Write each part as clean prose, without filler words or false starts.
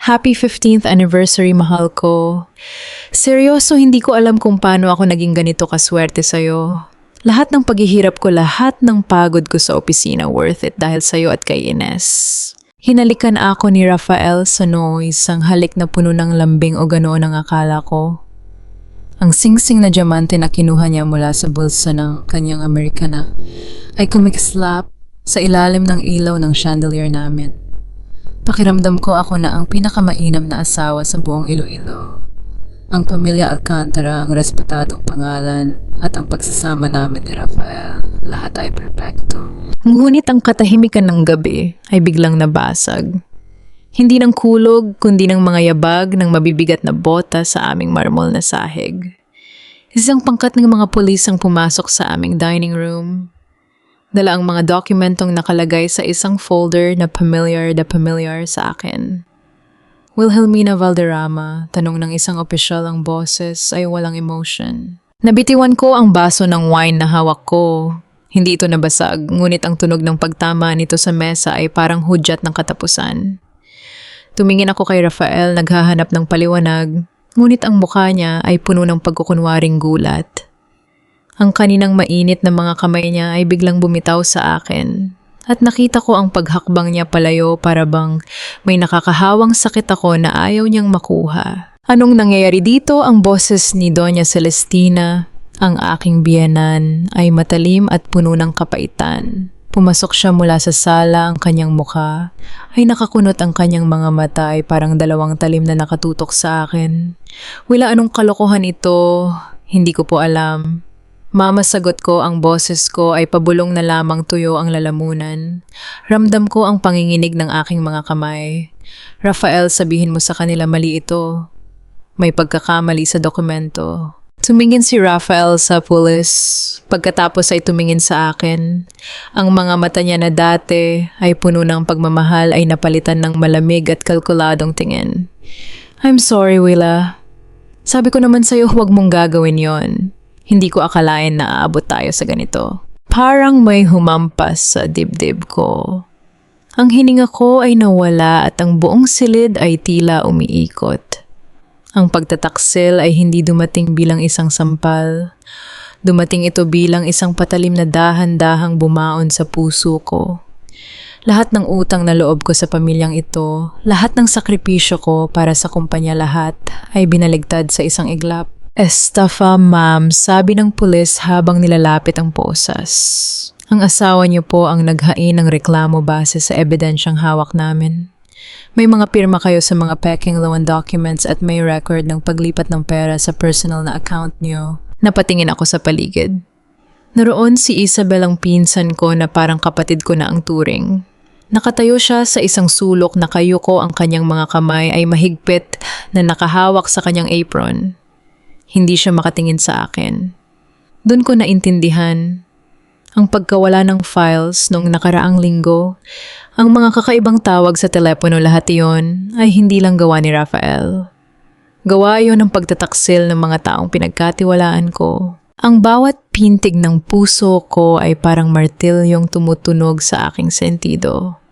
Happy 15th anniversary, mahal ko. Seryoso, hindi ko alam kung paano ako naging ganito kaswerte sa'yo. Lahat ng paghihirap ko, lahat ng pagod ko sa opisina, worth it dahil sa'yo at kay Ines. Hinalikan ako ni Rafael sa noise, ang halik na puno ng lambing o ganoon ang akala ko. Ang singsing na diamante na kinuha niya mula sa bulsa ng kanyang Americana ay kumikislap sa ilalim ng ilaw ng chandelier namin. Pakiramdam ko ako na ang pinakamainam na asawa sa buong Iloilo. Ang pamilya Alcantara, ang respetadong pangalan, at ang pagsasama namin ni Rafael, lahat ay perpekto. Ngunit ang katahimikan ng gabi ay biglang nabasag. Hindi ng kulog, kundi ng mga yabag ng mabibigat na bota sa aming marmol na sahig. Isang pangkat ng mga pulis ang pumasok sa aming dining room. Dala ang mga dokumentong nakalagay sa isang folder na familiar sa akin. Wilhelmina Valderrama, tanong ng isang opisyal, ang boses ay walang emotion. Nabitiwan ko ang baso ng wine na hawak ko. Hindi ito nabasag, ngunit ang tunog ng pagtama nito sa mesa ay parang hudyat ng katapusan. Tumingin ako kay Rafael, naghahanap ng paliwanag, ngunit ang mukha niya ay puno ng pagkukunwaring gulat. Ang kaninang mainit na mga kamay niya ay biglang bumitaw sa akin at nakita ko ang paghakbang niya palayo para bang may nakakahawang sakit ako na ayaw niyang makuha. Anong nangyayari dito? Ang boses ni Doña Celestina, ang aking biyenan, ay matalim at puno ng kapaitan. Pumasok siya mula sa sala, ang kanyang mukha ay nakakunot, ang kanyang mga mata ay parang dalawang talim na nakatutok sa akin. Wala, anong kalokohan ito? Hindi ko po alam. Mama, sagot ko, ang boses ko ay pabulong na lamang tuyo ang lalamunan. Ramdam ko ang panginginig ng aking mga kamay. Rafael, sabihin mo sa kanila mali ito. May pagkakamali sa dokumento. Tumingin si Rafael sa pulis. Pagkatapos ay tumingin sa akin. Ang mga mata niya na dati ay puno ng pagmamahal ay napalitan ng malamig at kalkuladong tingin. I'm sorry, Willa. Sabi ko naman sa'yo, huwag mong gagawin yon. Hindi ko akalain na aabot tayo sa ganito. Parang may humampas sa dibdib ko. Ang hininga ko ay nawala at ang buong silid ay tila umiikot. Ang pagtataksil ay hindi dumating bilang isang sampal. Dumating ito bilang isang patalim na dahan-dahang bumaon sa puso ko. Lahat ng utang na loob ko sa pamilyang ito, lahat ng sakripisyo ko para sa kumpanya, lahat ay binaligtad sa isang iglap. Estafa, ma'am, sabi ng pulis habang nilalapit ang posas. Ang asawa niyo po ang naghain ng reklamo base sa ebidensyang hawak namin. May mga pirma kayo sa mga packing loan documents at may record ng paglipat ng pera sa personal na account niyo. Napatingin ako sa paligid. Naroon si Isabel, ang pinsan ko na parang kapatid ko na ang turing. Nakatayo siya sa isang sulok, nakayuko, ang kanyang mga kamay ay mahigpit na nakahawak sa kanyang apron. Hindi siya makatingin sa akin. Doon ko naintindihan ang pagkawala ng files noong nakaraang linggo. Ang mga kakaibang tawag sa telepono, lahat iyon ay hindi lang gawa ni Rafael. Gawa iyon ng pagtataksil ng mga taong pinagkatiwalaan ko. Ang bawat pintig ng puso ko ay parang martilyong tumutunog sa aking sentido.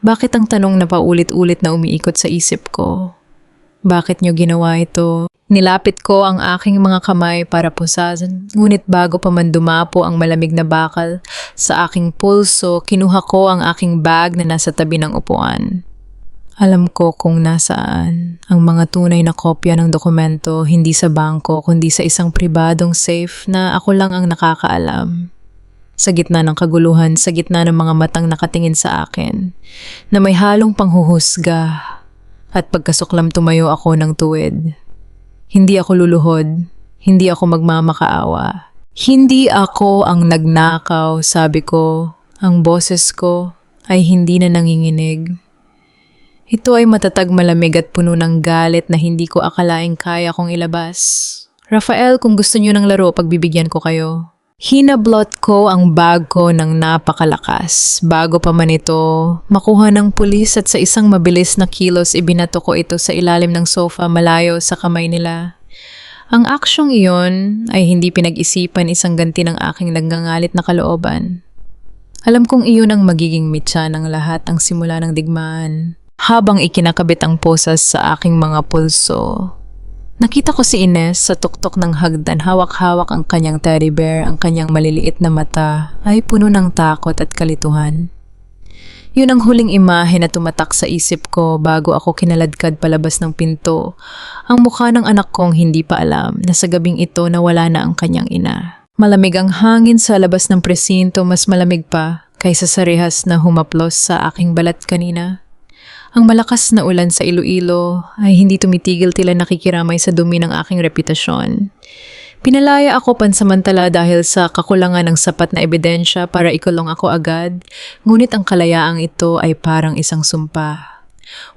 Bakit ang tanong na paulit-ulit na umiikot sa isip ko? Bakit niyo ginawa ito? Nilapit ko ang aking mga kamay para pusasan, ngunit bago pa man dumapo ang malamig na bakal sa aking pulso, kinuha ko ang aking bag na nasa tabi ng upuan. Alam ko kung nasaan ang mga tunay na kopya ng dokumento, hindi sa bangko kundi sa isang pribadong safe na ako lang ang nakakaalam. Sa gitna ng kaguluhan, sa gitna ng mga matang nakatingin sa akin, na may halong panghuhusga, at pagkasuklam tumayo ako ng tuwid. Hindi ako luluhod, hindi ako magmamakaawa. Hindi ako ang nagnakaw, sabi ko. Ang boses ko ay hindi na nanginginig. Ito ay matatag, malamig at puno ng galit na hindi ko akalaing kaya kong ilabas. Rafael, kung gusto niyo ng laro, pagbibigyan ko kayo. Hinablot ko ang bag ko ng napakalakas. Bago pa man ito makuha ng pulis at sa isang mabilis na kilos ibinato ko ito sa ilalim ng sofa malayo sa kamay nila. Ang aksyong iyon ay hindi pinag-isipan, isang ganti ng aking nagngangalit na kalooban. Alam kong iyon ang magiging mitya ng lahat, ang simula ng digmaan. habang ikinakabit ang posas sa aking mga pulso. Nakita ko si Ines sa tuktok ng hagdan, hawak-hawak ang kanyang teddy bear, ang kanyang maliliit na mata ay puno ng takot at kalituhan. Yun ang huling imahe na tumatak sa isip ko bago ako kinaladkad palabas ng pinto. Ang mukha ng anak kong hindi pa alam na sa gabing ito nawala na ang kanyang ina. Malamig ang hangin sa labas ng presinto, mas malamig pa kaysa sa rehas na humaplos sa aking balat kanina. Ang malakas na ulan sa Iloilo ay hindi tumitigil tila nakikiramay sa dumi ng aking reputasyon. Pinalaya ako pansamantala dahil sa kakulangan ng sapat na ebidensya para ikulong ako agad, ngunit ang kalayaang ito ay parang isang sumpa.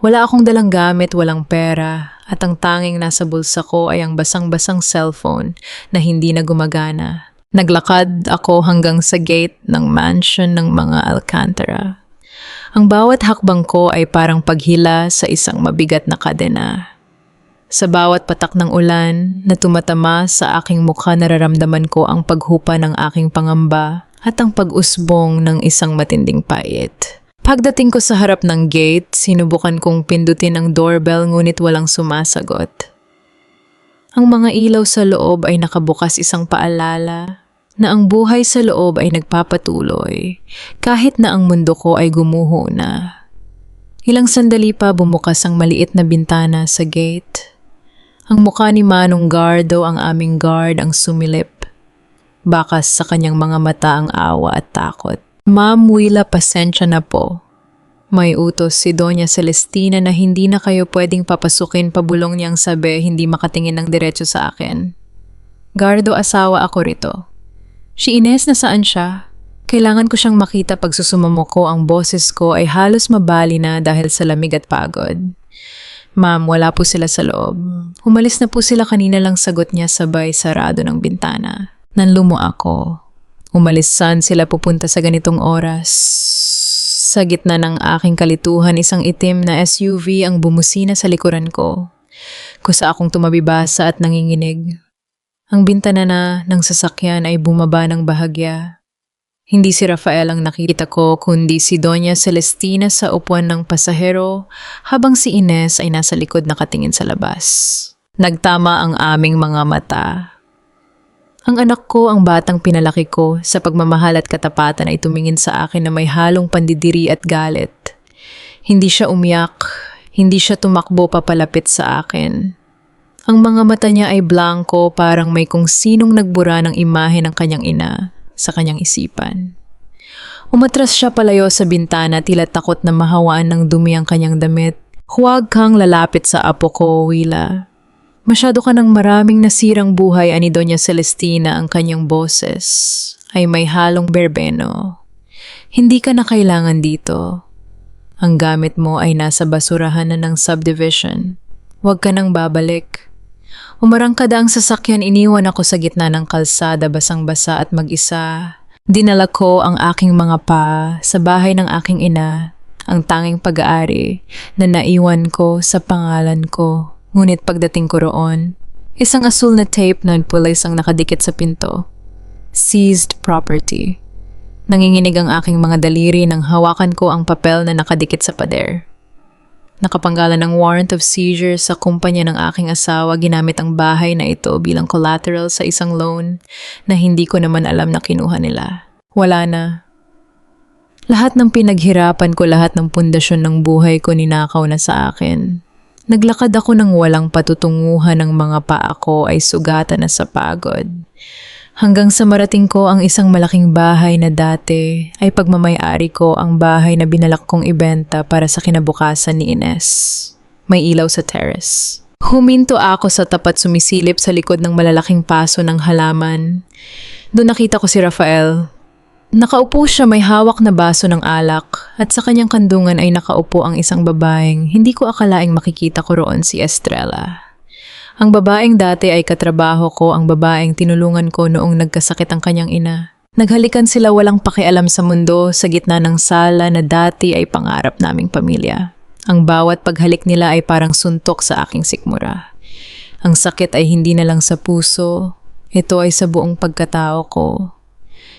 Wala akong dalang gamit, walang pera, at ang tanging nasa bulsa ko ay ang basang-basang cellphone na hindi na gumagana. Naglakad ako hanggang sa gate ng mansion ng mga Alcantara. Ang bawat hakbang ko ay parang paghila sa isang mabigat na kadena. Sa bawat patak ng ulan na tumatama sa aking mukha, nararamdaman ko ang paghupa ng aking pangamba at ang pag-usbong ng isang matinding pait. Pagdating ko sa harap ng gate, sinubukan kong pindutin ang doorbell ngunit walang sumasagot. Ang mga ilaw sa loob ay nakabukas, isang paalala na ang buhay sa loob ay nagpapatuloy kahit na ang mundo ko ay gumuho na. Ilang sandali pa bumukas ang maliit na bintana sa gate. Ang mukha ni Manong Gardo, ang aming guard, ang sumilip. Bakas sa kanyang mga mata ang awa at takot. Ma'am Willa, pasensya na po. May utos si Doña Celestina na hindi na kayo pwedeng papasukin, pabulong niyang sabi, hindi makatingin ng diretso sa akin. Gardo, asawa ako rito. Si Ines, nasaan siya? Kailangan ko siyang makita. Pag susumamo ko, ang boses ko ay halos mabali na dahil sa lamig at pagod. Ma'am, wala po sila sa loob. Umalis na po sila kanina lang, sagot niya sabay sarado ng bintana. Nanlumo ako. Umalis saan sila pupunta sa ganitong oras? Sa gitna ng aking kalituhan, isang itim na SUV ang bumusina sa likuran ko. Kusa akong tumabibasa at nanginginig. Ang bintana na ng sasakyan ay bumaba ng bahagya. Hindi si Rafael ang nakita ko, kundi si Doña Celestina sa upuan ng pasahero, habang si Ines ay nasa likod nakatingin sa labas. Nagtama ang aming mga mata. Ang anak ko, ang batang pinalaki ko, sa pagmamahal at katapatan ay tumingin sa akin na may halong pandidiri at galit. Hindi siya umiyak, hindi siya tumakbo papalapit sa akin. Ang mga mata niya ay blanco, parang may kung sinong nagbura ng imahe ng kanyang ina sa kanyang isipan. Umatras siya palayo sa bintana, tila takot na mahawaan ng dumi ang kanyang damit. Huwag kang lalapit sa apo ko, Willa. Masyado ka ng maraming nasirang buhay, ani Doña Celestina, ang kanyang boses ay may halong berbeno. Hindi ka na kailangan dito. Ang gamit mo ay nasa basurahan na ng subdivision. Huwag ka nang babalik. Umarangkada ang sasakyan, iniwan ako sa gitna ng kalsada, basang-basa at mag-isa. Dinala ko ang aking mga paa sa bahay ng aking ina, ang tanging pag-aari na naiwan ko sa pangalan ko. Ngunit pagdating ko roon, isang asul na tape na pulis ang nakadikit sa pinto. Seized property. Nanginginig ang aking mga daliri nang hawakan ko ang papel na nakadikit sa pader. Nakapanggalan ng warrant of seizure sa kumpanya ng aking asawa, ginamit ang bahay na ito bilang collateral sa isang loan na hindi ko naman alam na kinuha nila. Wala na. Lahat ng pinaghirapan ko, lahat ng pundasyon ng buhay ko ninakaw na sa akin. Naglakad ako ng walang patutunguhan, ng mga paa ko ay sugatan na sa pagod. Hanggang sa marating ko ang isang malaking bahay na dati ay pagmamay-ari ko, ang bahay na binalak kong ibenta para sa kinabukasan ni Ines. May ilaw sa terrace. Huminto ako sa tapat, sumisilip sa likod ng malalaking paso ng halaman. Doon nakita ko si Rafael. Nakaupo siya, may hawak na baso ng alak, at sa kanyang kandungan ay nakaupo ang isang babaeng hindi ko akalaing makikita ko roon, si Estrella. Ang babaeng dati ay katrabaho ko, ang babaeng tinulungan ko noong nagkasakit ang kanyang ina. Naghalikan sila walang pakialam sa mundo, sa gitna ng sala na dati ay pangarap naming pamilya. Ang bawat paghalik nila ay parang suntok sa aking sikmura. Ang sakit ay hindi na lang sa puso, ito ay sa buong pagkatao ko.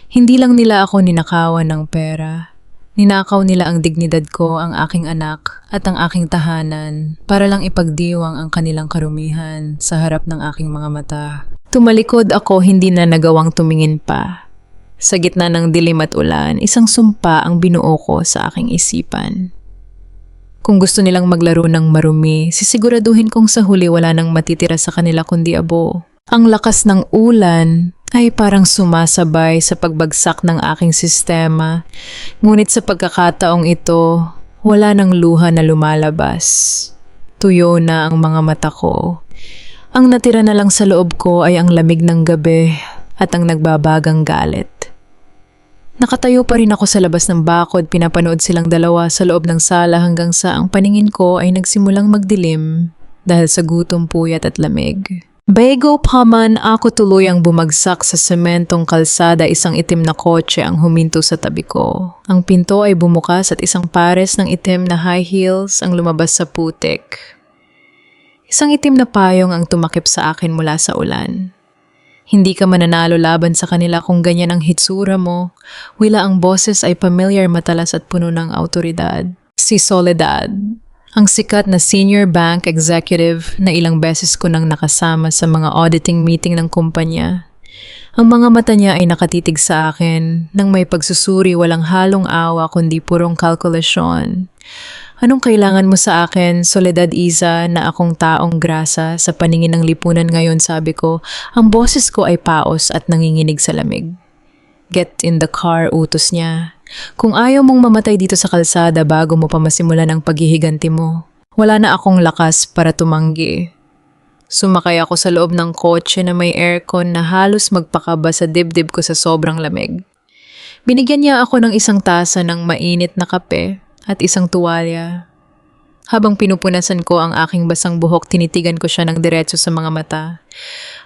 Hindi lang nila ako ninakawan ng pera. Ninakaw nila ang dignidad ko, ang aking anak, at ang aking tahanan para lang ipagdiwang ang kanilang karumihan sa harap ng aking mga mata. Tumalikod ako, hindi na nagawang tumingin pa. Sa gitna ng dilim at ulan, isang sumpa ang binuo ko sa aking isipan. Kung gusto nilang maglaro ng marumi, sisiguraduhin kong sa huli wala nang matitira sa kanila kundi abo. Ang lakas ng ulan ay parang sumasabay sa pagbagsak ng aking sistema. Ngunit sa pagkakataong ito, wala nang luha na lumalabas. Tuyo na ang mga mata ko. Ang natira na lang sa loob ko ay ang lamig ng gabi at ang nagbabagang galit. Nakatayo pa rin ako sa labas ng bakod, pinapanood silang dalawa sa loob ng sala hanggang sa ang paningin ko ay nagsimulang magdilim dahil sa gutom, puyat at lamig. Bago pa man ako tuluyang bumagsak sa sementong kalsada, isang itim na kotse ang huminto sa tabi ko. Ang pinto ay bumukas at isang pares ng itim na high heels ang lumabas sa putik. Isang itim na payong ang tumakip sa akin mula sa ulan. Hindi ka mananalo laban sa kanila kung ganyan ang hitsura mo. Wila ang boses ay familiar, matalas at puno ng autoridad. Si Soledad, ang sikat na senior bank executive na ilang beses ko nang nakasama sa mga auditing meeting ng kumpanya. Ang mga mata niya ay nakatitig sa akin nang may pagsusuri, walang halong awa kundi purong kalkulasyon. Anong kailangan mo sa akin, Soledad Iza, na akong taong grasa sa paningin ng lipunan ngayon, sabi ko. Ang boses ko ay paos at nanginginig sa lamig. Get in the car, utos niya. Kung ayaw mong mamatay dito sa kalsada bago mo pa masimulan ang paghihiganti mo, wala na akong lakas para tumanggi. Sumakay ako sa loob ng kotse na may aircon na halos magpakaba sa dibdib ko sa sobrang lamig. Binigyan niya ako ng isang tasa ng mainit na kape at isang tuwalya. Habang pinupunasan ko ang aking basang buhok, tinitigan ko siya ng diretso sa mga mata.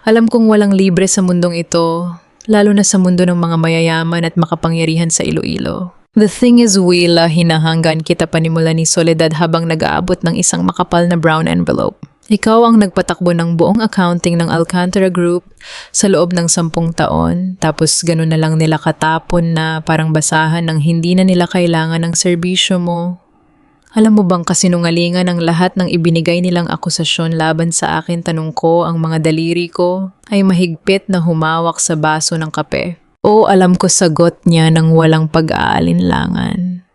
Alam kong walang libre sa mundong ito, lalo na sa mundo ng mga mayayaman at makapangyarihan sa Iloilo. The thing is, Willa, hinahanggan kita panimula ni Soledad habang nag-aabot ng isang makapal na brown envelope. Ikaw ang nagpatakbo ng buong accounting ng Alcantara Group sa loob ng 10 taon, tapos ganun na lang nila katapon na parang basahan ng hindi na nila kailangan ng serbisyo mo. Alam mo bang kasinungalingan ang lahat ng ibinigay nilang akusasyon laban sa akin? Tanong ko, ang mga daliri ko ay mahigpit na humawak sa baso ng kape. O alam ko, sagot niya ng walang pag-aalinlangan.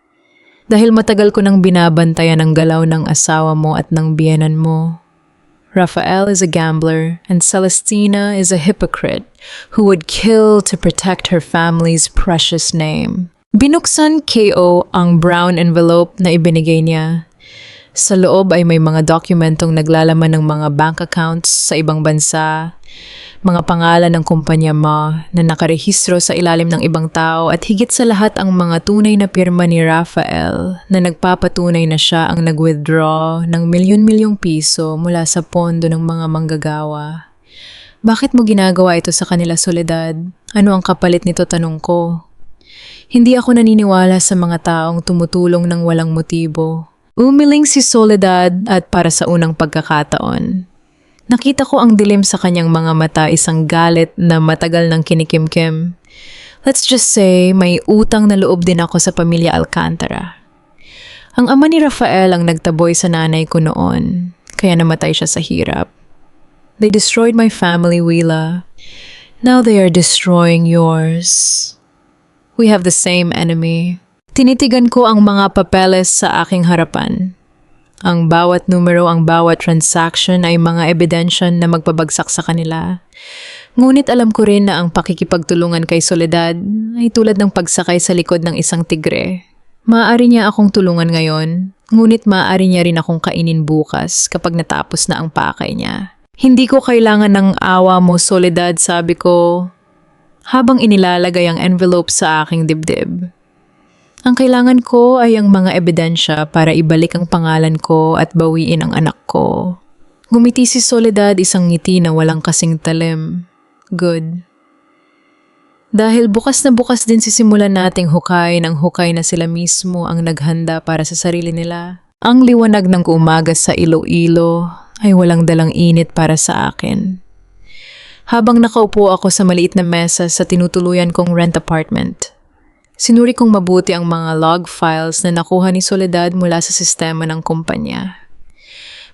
Dahil matagal ko nang binabantayan ang galaw ng asawa mo at ng biyenan mo. Rafael is a gambler and Celestina is a hypocrite who would kill to protect her family's precious name. Binuksan KO ang brown envelope na ibinigay niya. Sa loob ay may mga dokumentong naglalaman ng mga bank accounts sa ibang bansa, mga pangalan ng kumpanya mo na nakarehistro sa ilalim ng ibang tao at higit sa lahat ang mga tunay na pirma ni Rafael na nagpapatunay na siya ang nag-withdraw ng milyon-milyong piso mula sa pondo ng mga manggagawa. Bakit mo ginagawa ito sa kanila, Soledad? Ano ang kapalit nito, tanong ko. Hindi ako naniniwala sa mga taong tumutulong ng walang motibo. Umiling si Soledad at para sa unang pagkakataon. Nakita ko ang dilim sa kanyang mga mata, isang galit na matagal nang kinikimkim. Let's just say, may utang na loob din ako sa pamilya Alcantara. Ang ama ni Rafael ang nagtaboy sa nanay ko noon, kaya namatay siya sa hirap. They destroyed my family, Willa. Now they are destroying yours. We have the same enemy. Tinitigan ko ang mga papeles sa aking harapan. Ang bawat numero, ang bawat transaction ay mga ebidensya na magpabagsak sa kanila. Ngunit alam ko rin na ang pakikipagtulungan kay Soledad ay tulad ng pagsakay sa likod ng isang tigre. Maaari niya akong tulungan ngayon, ngunit maaari niya rin akong kainin bukas kapag natapos na ang pakay niya. Hindi ko kailangan ng awa mo, Soledad, sabi ko, habang inilalagay ang envelope sa aking dibdib. Ang kailangan ko ay ang mga ebidensya para ibalik ang pangalan ko at bawiin ang anak ko. Ngumiti si Soledad, isang ngiti na walang kasing talim. Good. Dahil bukas na bukas din sisimulan nating hukay ng hukay na sila mismo ang naghanda para sa sarili nila. Ang liwanag ng umaga sa Iloilo ay walang dalang init para sa akin. Habang nakaupo ako sa maliit na mesa sa tinutuluyan kong rent apartment, Sinuri kong mabuti ang mga log files na nakuha ni Soledad mula sa sistema ng kumpanya.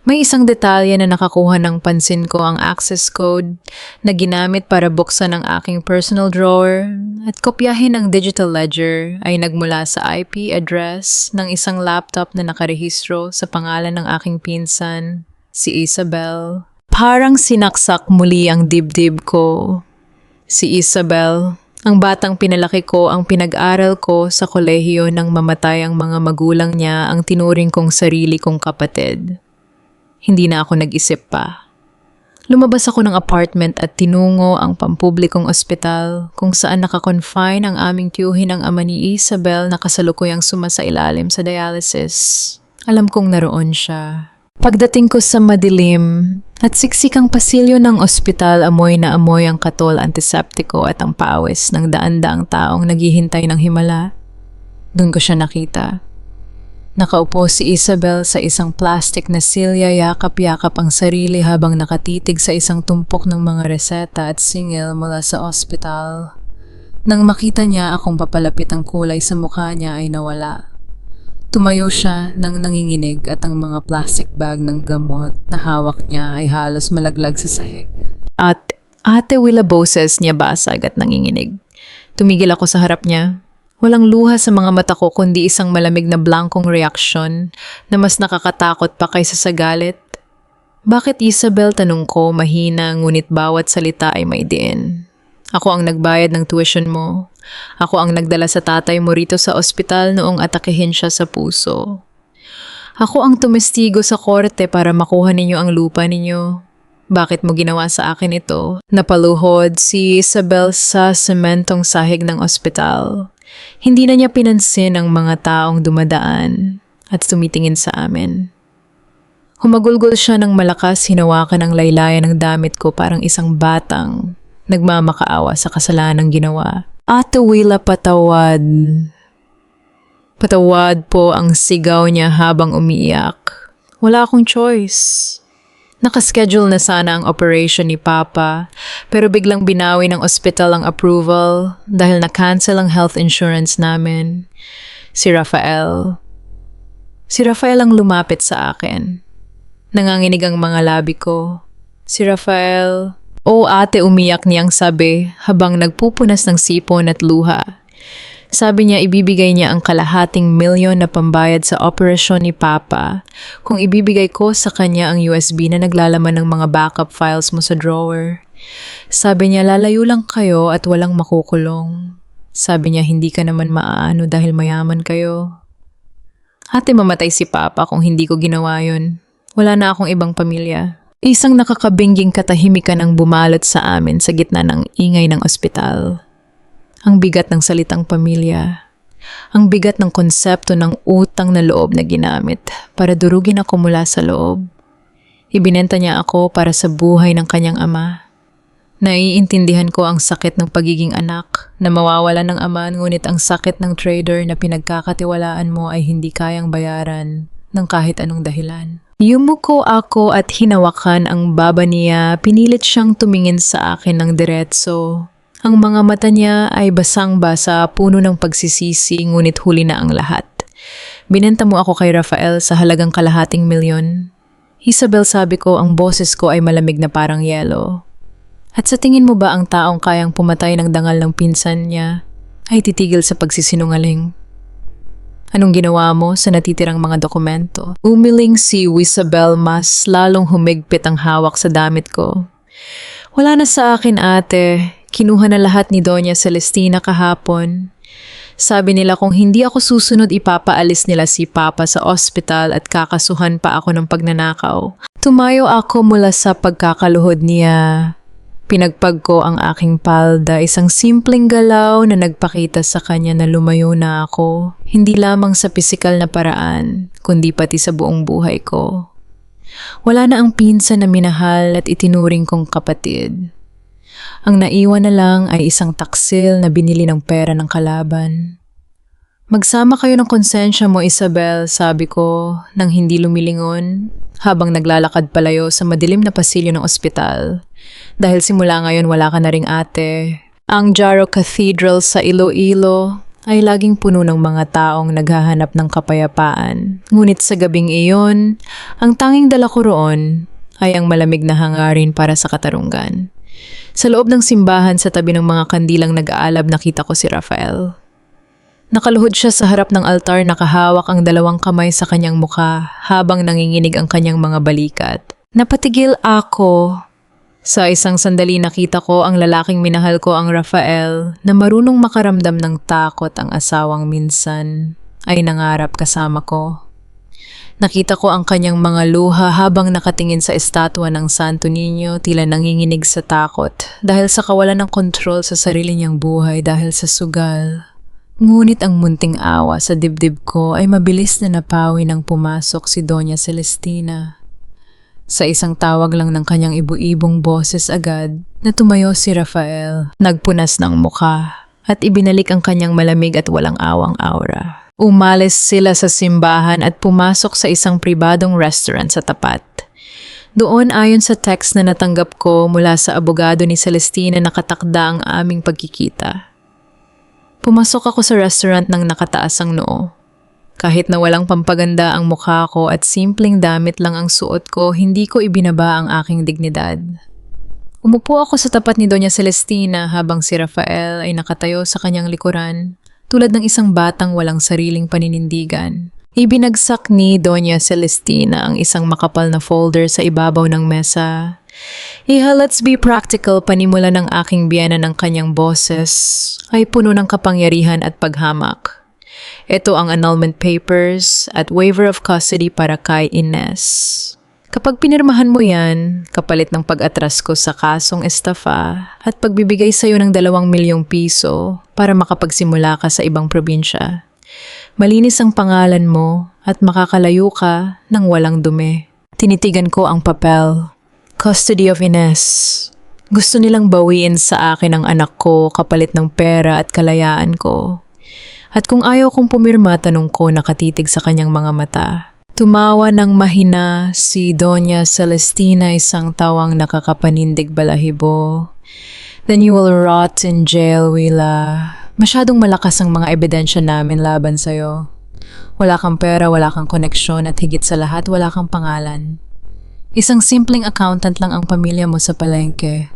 May isang detalye na nakakuha ng pansin ko, ang access code na ginamit para buksan ang aking personal drawer at kopyahin ang digital ledger ay nagmula sa IP address ng isang laptop na nakarehistro sa pangalan ng aking pinsan, si Isabel. Parang sinaksak muli ang dibdib ko. Si Isabel, ang batang pinalaki ko, ang pinag-aral ko sa kolehiyo nang mamatay ang mga magulang niya, ang tinuring kong sarili kong kapatid. Hindi na ako nag-isip pa. Lumabas ako ng apartment at tinungo ang pampublikong ospital kung saan nakakonfine ang aming tiyuhin ang ama ni Isabel na kasalukuyang sumasailalim sa dialysis. Alam kong naroon siya. Pagdating ko sa madilim at siksikang pasilyo ng ospital, amoy na amoy ang katol, antiseptiko at ang pawis ng daan-daang taong naghihintay ng himala. Doon ko siya nakita. Nakaupo si Isabel sa isang plastic na silya, yakap-yakap ang sarili habang nakatitig sa isang tumpok ng mga reseta at singil mula sa ospital. Nang makita niya akong papalapit, ang kulay sa mukha niya ay nawala. Tumayo siya nang nanginginig at ang mga plastic bag ng gamot na hawak niya ay halos malaglag sa sahig. At Ate Willa, boses niya basag at nanginginig. Tumigil ako sa harap niya. Walang luha sa mga mata ko kundi isang malamig na blankong reaksyon na mas nakakatakot pa kaysa sa galit. Bakit, Isabel? Tanong ko, mahina, ngunit bawat salita ay may diin. Ako ang nagbayad ng tuition mo. Ako ang nagdala sa tatay mo rito sa ospital noong atakehin siya sa puso. Ako ang tumestigo sa korte para makuha ninyo ang lupa ninyo. Bakit mo ginawa sa akin ito? Napaluhod si Isabel sa sementong sahig ng ospital. Hindi na niya pinansin ang mga taong dumadaan at tumitingin sa amin. Humagulgol siya ng malakas, hinawakan ang laylayan ng damit ko parang isang batang nagmamakaawa sa kasalanang ginawa. Ate Willa, patawad. Patawad po, ang sigaw niya habang umiiyak. Wala akong choice. Nakaschedule na sana ang operation ni Papa, pero biglang binawi ng ospital ang approval dahil na-cancel ang health insurance namin. Si Rafael. Si Rafael ang lumapit sa akin. Nanganginig ang mga labi ko. Si Rafael. Oh, ate, umiyak niyang sabi habang nagpupunas ng sipon at luha. Sabi niya ibibigay niya ang kalahating milyon na pambayad sa operasyon ni Papa kung ibibigay ko sa kanya ang USB na naglalaman ng mga backup files mo sa drawer. Sabi niya lalayo lang kayo at walang makukulong. Sabi niya hindi ka naman maaano dahil mayaman kayo. Ate, mamatay si Papa kung hindi ko ginawa yun. Wala na akong ibang pamilya. Isang nakakabingging katahimikan ang bumalot sa amin sa gitna ng ingay ng ospital. Ang bigat ng salitang pamilya. Ang bigat ng konsepto ng utang na loob na ginamit para durugin ako mula sa loob. Ibinenta niya ako para sa buhay ng kanyang ama. Naiintindihan ko ang sakit ng pagiging anak na mawawalan ng ama, ngunit ang sakit ng trader na pinagkakatiwalaan mo ay hindi kayang bayaran ng kahit anong dahilan. Yumuko ako at hinawakan ang baba niya. Pinilit siyang tumingin sa akin ng diretso. Ang mga mata niya ay basang-basa, puno ng pagsisisi, ngunit huli na ang lahat. Binenta mo ako kay Rafael sa halagang kalahating milyon. Isabel, sabi ko, ang boses ko ay malamig na parang yelo. At sa tingin mo ba ang taong kayang pumatay ng dangal ng pinsan niya ay titigil sa pagsisinungaling? Anong ginawa mo sa natitirang mga dokumento? Umiling si Isabel, mas lalong humigpit ang hawak sa damit ko. Wala na sa akin, ate. Kinuha na lahat ni Doña Celestina kahapon. Sabi nila kung hindi ako susunod, ipapaalis nila si Papa sa ospital at kakasuhan pa ako ng pagnanakaw. Tumayo ako mula sa pagkakaluhod niya. Pinagpag ko ang aking palda, isang simpleng galaw na nagpakita sa kanya na lumayo na ako. Hindi lamang sa pisikal na paraan, kundi pati sa buong buhay ko. Wala na ang pinsan na minahal at itinuring kong kapatid. Ang naiwan na lang ay isang taksil na binili ng pera ng kalaban. Magsama kayo ng konsensya mo, Isabel, sabi ko nang hindi lumilingon habang naglalakad palayo sa madilim na pasilyo ng ospital. Dahil simula ngayon wala ka na ring ate. Ang Jaro Cathedral sa Iloilo ay laging puno ng mga taong naghahanap ng kapayapaan. Ngunit sa gabing iyon, ang tanging dala ko roon ay ang malamig na hangarin para sa katarungan. Sa loob ng simbahan sa tabi ng mga kandilang nag-aalab nakita ko si Rafael. Nakaluhod siya sa harap ng altar, nakahawak ang dalawang kamay sa kanyang mukha habang nanginginig ang kanyang mga balikat. Napatigil ako. Sa isang sandali nakita ko ang lalaking minahal ko, ang Rafael, na marunong makaramdam ng takot, ang asawang minsan ay nangarap kasama ko. Nakita ko ang kanyang mga luha habang nakatingin sa estatwa ng Santo Niño, tila nanginginig sa takot dahil sa kawalan ng kontrol sa sarili niyang buhay dahil sa sugal. Ngunit ang munting awa sa dibdib ko ay mabilis na napawi nang pumasok si Doña Celestina. Sa isang tawag lang ng kanyang ibu-ibong boses agad na tumayo si Rafael, nagpunas ng mukha at ibinalik ang kanyang malamig at walang awang aura. Umalis sila sa simbahan at pumasok sa isang pribadong restaurant sa tapat. Doon, ayon sa text na natanggap ko mula sa abogado ni Celestina, nakatakda ang aming pagkikita. Pumasok ako sa restaurant ng nakataas ang noo. Kahit na walang pampaganda ang mukha ko at simpleng damit lang ang suot ko, hindi ko ibinaba ang aking dignidad. Umupo ako sa tapat ni Doña Celestina habang si Rafael ay nakatayo sa kanyang likuran, tulad ng isang batang walang sariling paninindigan. Ibinagsak ni Doña Celestina ang isang makapal na folder sa ibabaw ng mesa. Iha, let's be practical, panimula ng aking biyana ng kanyang boses ay puno ng kapangyarihan at paghamak. Ito ang annulment papers at waiver of custody para kay Ines. Kapag pinirmahan mo yan, kapalit ng pag-atras ko sa kasong estafa at pagbibigay sa'yo ng 2 milyong piso para makapagsimula ka sa ibang probinsya. Malinis ang pangalan mo at makakalayo ka ng walang dumi. Tinitigan ko ang papel. Custody of Ines. Gusto nilang bawiin sa akin ang anak ko kapalit ng pera at kalayaan ko. At kung ayaw kong pumirma, tanong ko, nakatitig sa kanyang mga mata. Tumawa ng mahina si Doña Celestina, isang tawang nakakapanindig balahibo. Then you will rot in jail, Willa. Masyadong malakas ang mga ebidensya namin laban sa'yo. Wala kang pera, wala kang koneksyon at higit sa lahat, wala kang pangalan. Isang simpleng accountant lang ang pamilya mo sa palengke.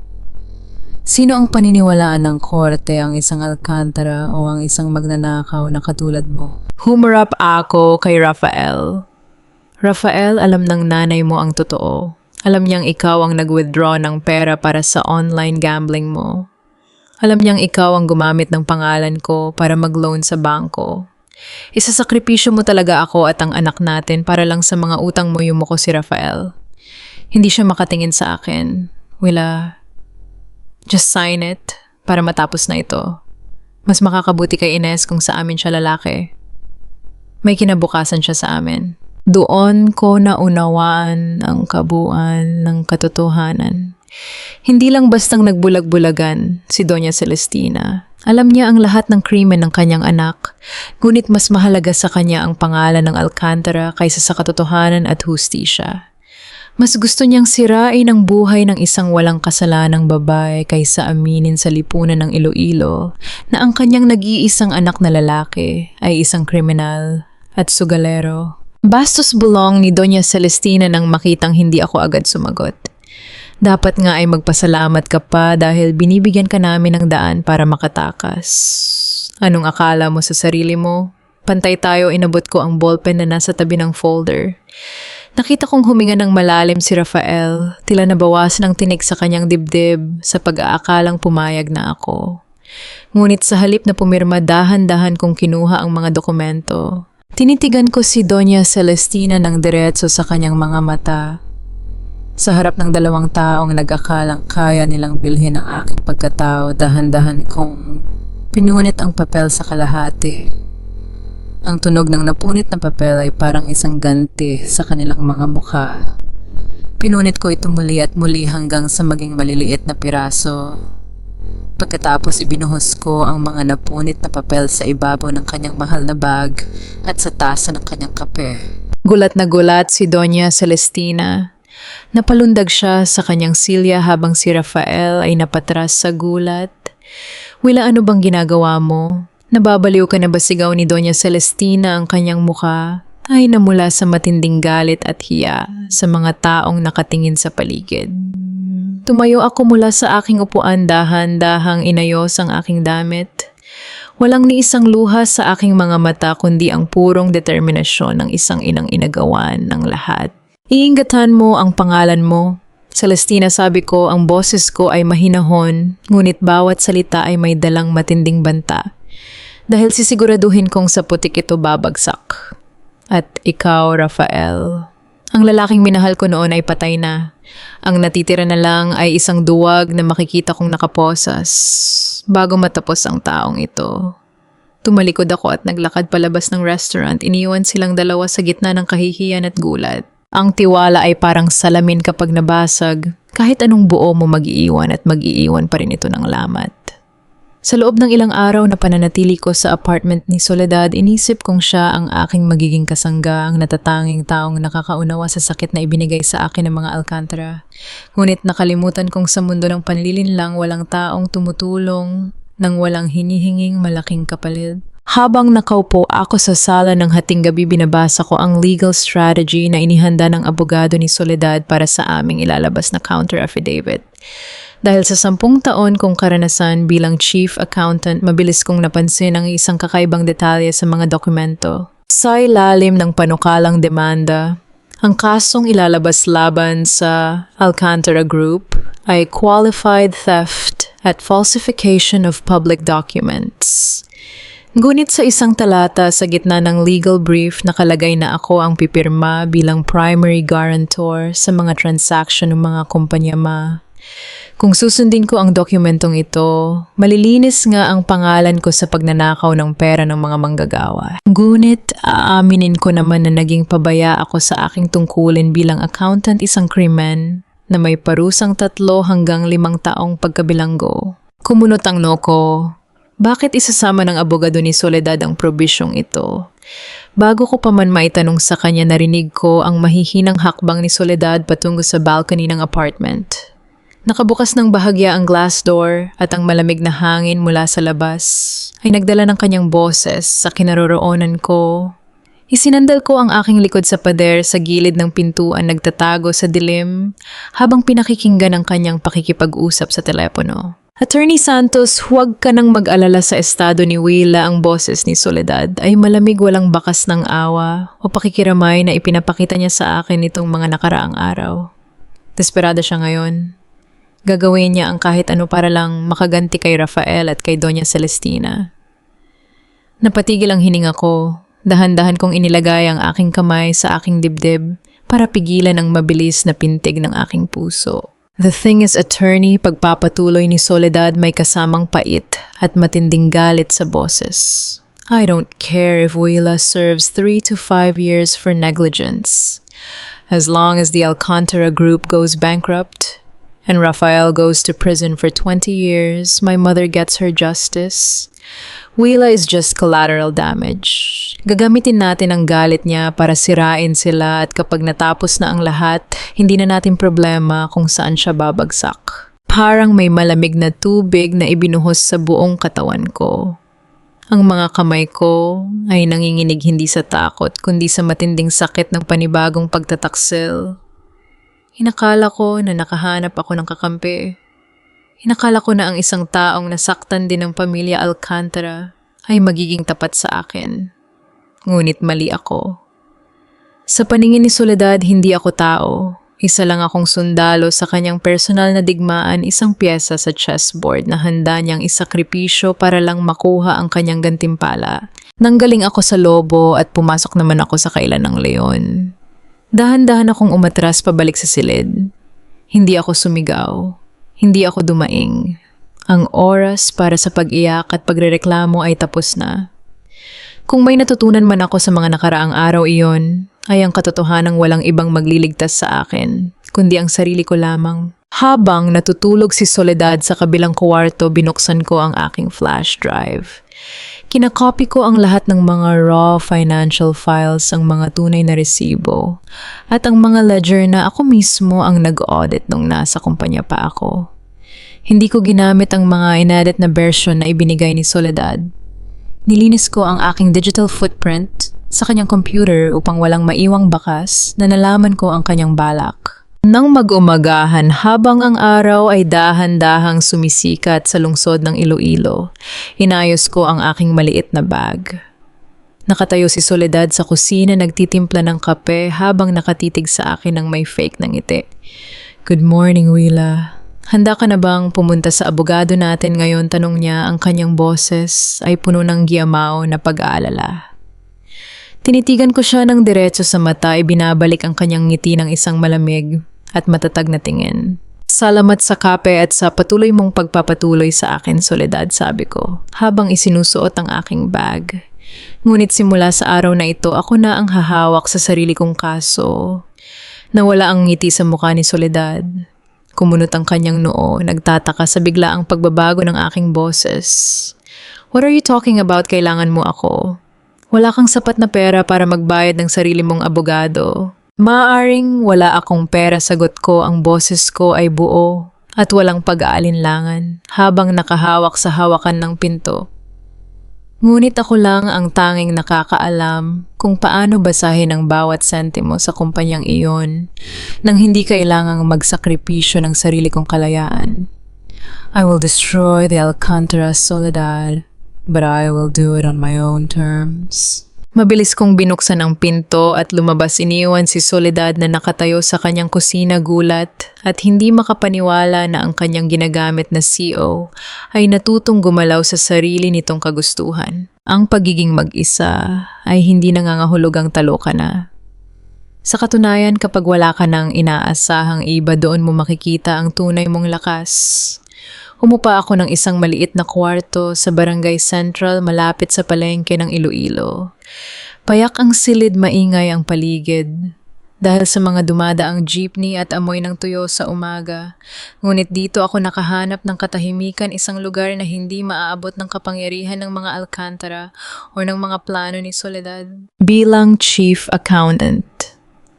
Sino ang paniniwalaan ng korte, ang isang Alcantara o ang isang magnanakaw na katulad mo? Humarap ako kay Rafael. Rafael, alam ng nanay mo ang totoo. Alam niyang ikaw ang nag-withdraw ng pera para sa online gambling mo. Alam niyang ikaw ang gumamit ng pangalan ko para mag-loan sa bangko. Isasakripisyo mo talaga ako at ang anak natin para lang sa mga utang mo, yumuko si Rafael. Hindi siya makatingin sa akin. Willa, just sign it para matapos na ito. Mas makakabuti kay Ines kung sa amin siya lalaki. May kinabukasan siya sa amin. Doon ko naunawaan ang kabuuan ng katotohanan. Hindi lang bastang nagbulag-bulagan si Doña Celestina. Alam niya ang lahat ng krimen ng kanyang anak, ngunit mas mahalaga sa kanya ang pangalan ng Alcantara kaysa sa katotohanan at hustisya. Mas gusto niyang sirain ang buhay ng isang walang kasalanang babae kaysa aminin sa lipunan ng Iloilo na ang kanyang nag-iisang anak na lalaki ay isang kriminal at sugalero. Bastos bulong ni Doña Celestina nang makitang hindi ako agad sumagot. Dapat nga ay magpasalamat ka pa dahil binibigyan ka namin ng daan para makatakas. Anong akala mo sa sarili mo? Pantay tayo, inabot ko ang ballpen na nasa tabi ng folder. Nakita kong huminga ng malalim si Rafael, tila nabawasan ang tinig sa kanyang dibdib sa pag-aakalang pumayag na ako. Ngunit sa halip na pumirma, dahan-dahan kong kinuha ang mga dokumento. Tinitigan ko si Doña Celestina ng diretso sa kanyang mga mata. Sa harap ng 2 taong nag-akalang kaya nilang bilhin ang aking pagkatao, dahan-dahan kong pinunit ang papel sa kalahati. Ang tunog ng napunit na papel ay parang isang ganti sa kanilang mga mukha. Pinunit ko ito muli at muli hanggang sa maging maliliit na piraso. Pagkatapos ibinuhos ko ang mga napunit na papel sa ibabaw ng kanyang mahal na bag at sa tasa ng kanyang kape. Gulat na gulat si Doña Celestina. Napalundag siya sa kanyang silya habang si Rafael ay napatras sa gulat. Willa, ano bang ginagawa mo? Nababaliw ka na ba sigaw ni Doña Celestina ang kanyang muka ay namula sa matinding galit at hiya sa mga taong nakatingin sa paligid. Tumayo ako mula sa aking upuan dahan-dahang inayos ang aking damit. Walang ni isang luha sa aking mga mata kundi ang purong determinasyon ng isang inang inagawan ng lahat. Iingatan mo ang pangalan mo. Celestina, sabi ko, ang boses ko ay mahinahon, ngunit bawat salita ay may dalang matinding banta. Dahil sisiguraduhin kong sa putik ito babagsak. At ikaw, Rafael. Ang lalaking minahal ko noon ay patay na. Ang natitira na lang ay isang duwag na makikita kong nakaposas bago matapos ang taong ito. Tumalikod ako at naglakad palabas ng restaurant. Iniwan silang dalawa sa gitna ng kahihiyan at gulat. Ang tiwala ay parang salamin kapag nabasag. Kahit anong buo mo mag-iiwan at mag-iiwan pa rin ito ng lamat. Sa loob ng ilang araw na pananatili ko sa apartment ni Soledad, inisip kong siya ang aking magiging kasangga, ang natatanging taong nakakaunawa sa sakit na ibinigay sa akin ng mga Alcantara. Ngunit nakalimutan kong sa mundo ng panlilinlang walang taong tumutulong nang walang hinihinging malaking kapalit. Habang nakaupo ako sa sala ng hating gabi, binabasa ko ang legal strategy na inihanda ng abogado ni Soledad para sa aming ilalabas na counter affidavit. Dahil sa 10 taon kong karanasan bilang chief accountant, mabilis kong napansin ang isang kakaibang detalye sa mga dokumento. Sa ilalim ng panukalang demanda, ang kasong ilalabas laban sa Alcantara Group ay qualified theft at falsification of public documents. Ngunit sa isang talata sa gitna ng legal brief, nakalagay na ako ang pipirma bilang primary guarantor sa mga transaction ng mga kumpanya Kung susundin ko ang dokumentong ito, malilinis nga ang pangalan ko sa pagnanakaw ng pera ng mga manggagawa. Ngunit aaminin ko naman na naging pabaya ako sa aking tungkulin bilang accountant, isang krimen na may parusang 3 hanggang 5 taong pagkabilanggo. Kumunot ang noko. Bakit isasama ng abogado ni Soledad ang probisyong ito? Bago ko pa man maitanong sa kanya, narinig ko ang mahihinang hakbang ni Soledad patungo sa balcony ng apartment. Nakabukas ng bahagya ang glass door at ang malamig na hangin mula sa labas ay nagdala ng kanyang boses sa kinaroroonan ko. Isinandal ko ang aking likod sa pader sa gilid ng pintuan, nagtatago sa dilim habang pinakikinggan ang kanyang pakikipag-usap sa telepono. Attorney Santos, huwag ka nang mag-alala sa estado ni Willa, ang boses ni Soledad ay malamig, walang bakas ng awa o pakikiramay na ipinapakita niya sa akin itong mga nakaraang araw. Desperada siya ngayon. Gagawin niya ang kahit ano para lang makaganti kay Rafael at kay Doña Celestina. Napatigil ang hininga ko. Dahan-dahan kong inilagay ang aking kamay sa aking dibdib para pigilan ang mabilis na pintig ng aking puso. The thing is, attorney, pagpapatuloy ni Soledad, may kasamang pait at matinding galit sa boses. I don't care if Willa serves 3 to 5 years for negligence. As long as the Alcantara Group goes bankrupt and Rafael goes to prison for 20 years, my mother gets her justice. Willa is just collateral damage. Gagamitin natin ang galit niya para sirain sila at kapag natapos na ang lahat, hindi na natin problema kung saan siya babagsak. Parang may malamig na tubig na ibinuhos sa buong katawan ko. Ang mga kamay ko ay nanginginig hindi sa takot kundi sa matinding sakit ng panibagong pagtataksil. Inakala ko na nakahanap ako ng kakampi. Inakala ko na ang isang taong nasaktan din ng pamilya Alcantara ay magiging tapat sa akin. Ngunit mali ako. Sa paningin ni Soledad, hindi ako tao. Isa lang akong sundalo sa kanyang personal na digmaan, isang pyesa sa chessboard na handa niyang isakripisyo para lang makuha ang kanyang gantimpala. Nanggaling ako sa lobo at pumasok naman ako sa kailan ng leon. Dahan-dahan akong umatras pabalik sa silid. Hindi ako sumigaw. Hindi ako dumaing. Ang oras para sa pag-iyak at pagrereklamo ay tapos na. Kung may natutunan man ako sa mga nakaraang araw iyon, ay ang katotohanang walang ibang magliligtas sa akin, kundi ang sarili ko lamang. Habang natutulog si Soledad sa kabilang kwarto, binuksan ko ang aking flash drive. Kinakopy ko ang lahat ng mga raw financial files, ang mga tunay na resibo, at ang mga ledger na ako mismo ang nag-audit nung nasa kumpanya pa ako. Hindi ko ginamit ang mga inedit na version na ibinigay ni Soledad. Nilinis ko ang aking digital footprint sa kanyang computer upang walang maiwang bakas na nalaman ko ang kanyang balak. Nang mag-umagahan habang ang araw ay dahan-dahang sumisikat sa lungsod ng Iloilo, inayos ko ang aking maliit na bag. Nakatayo si Soledad sa kusina nagtitimpla ng kape habang nakatitig sa akin ng may fake ng ngiti. Good morning, Willa. Handa ka na bang pumunta sa abogado natin ngayon? Tanong niya. Ang kanyang boses ay puno ng giyamao na pag-aalala. Tinitigan ko siya ng diretso sa mata, ibinabalik ang kanyang ngiti ng isang malamig at matatag na tingin. Salamat sa kape at sa patuloy mong pagpapatuloy sa akin, Soledad, sabi ko, habang isinusuot ang aking bag. Ngunit simula sa araw na ito, ako na ang hahawak sa sarili kong kaso. Nawala ang ngiti sa mukha ni Soledad. Kumunot ang kanyang noo, nagtataka sa biglaang pagbabago ng aking boses. What are you talking about? Kailangan mo ako. Wala kang sapat na pera para magbayad ng sarili mong abogado. Maaaring wala akong pera, sagot ko. Ang boses ko ay buo at walang pag-aalinlangan habang nakahawak sa hawakan ng pinto. Ngunit ako lang ang tanging nakakaalam kung paano basahin ang bawat sentimo sa kumpanyang iyon nang hindi kailangang magsakripisyo ng sarili kong kalayaan. I will destroy the Alcantara, Soledad, but I will do it on my own terms. Mabilis kong binuksan ang pinto at lumabas, iniwan si Soledad na nakatayo sa kanyang kusina, gulat at hindi makapaniwala na ang kanyang ginagamit na CO ay natutong gumalaw sa sarili nitong kagustuhan. Ang pagiging mag-isa ay hindi nangangahulugang talo ka na. Sa katunayan, kapag wala ka ng inaasahang iba, doon mo makikita ang tunay mong lakas. Umupa ako ng isang maliit na kwarto sa Barangay Central malapit sa palengke ng Iloilo. Payak ang silid, maingay ang paligid dahil sa mga dumadaang jeepney at amoy ng tuyo sa umaga. Ngunit dito ako nakahanap ng katahimikan, isang lugar na hindi maaabot ng kapangyarihan ng mga Alcantara o ng mga plano ni Soledad. Bilang chief accountant,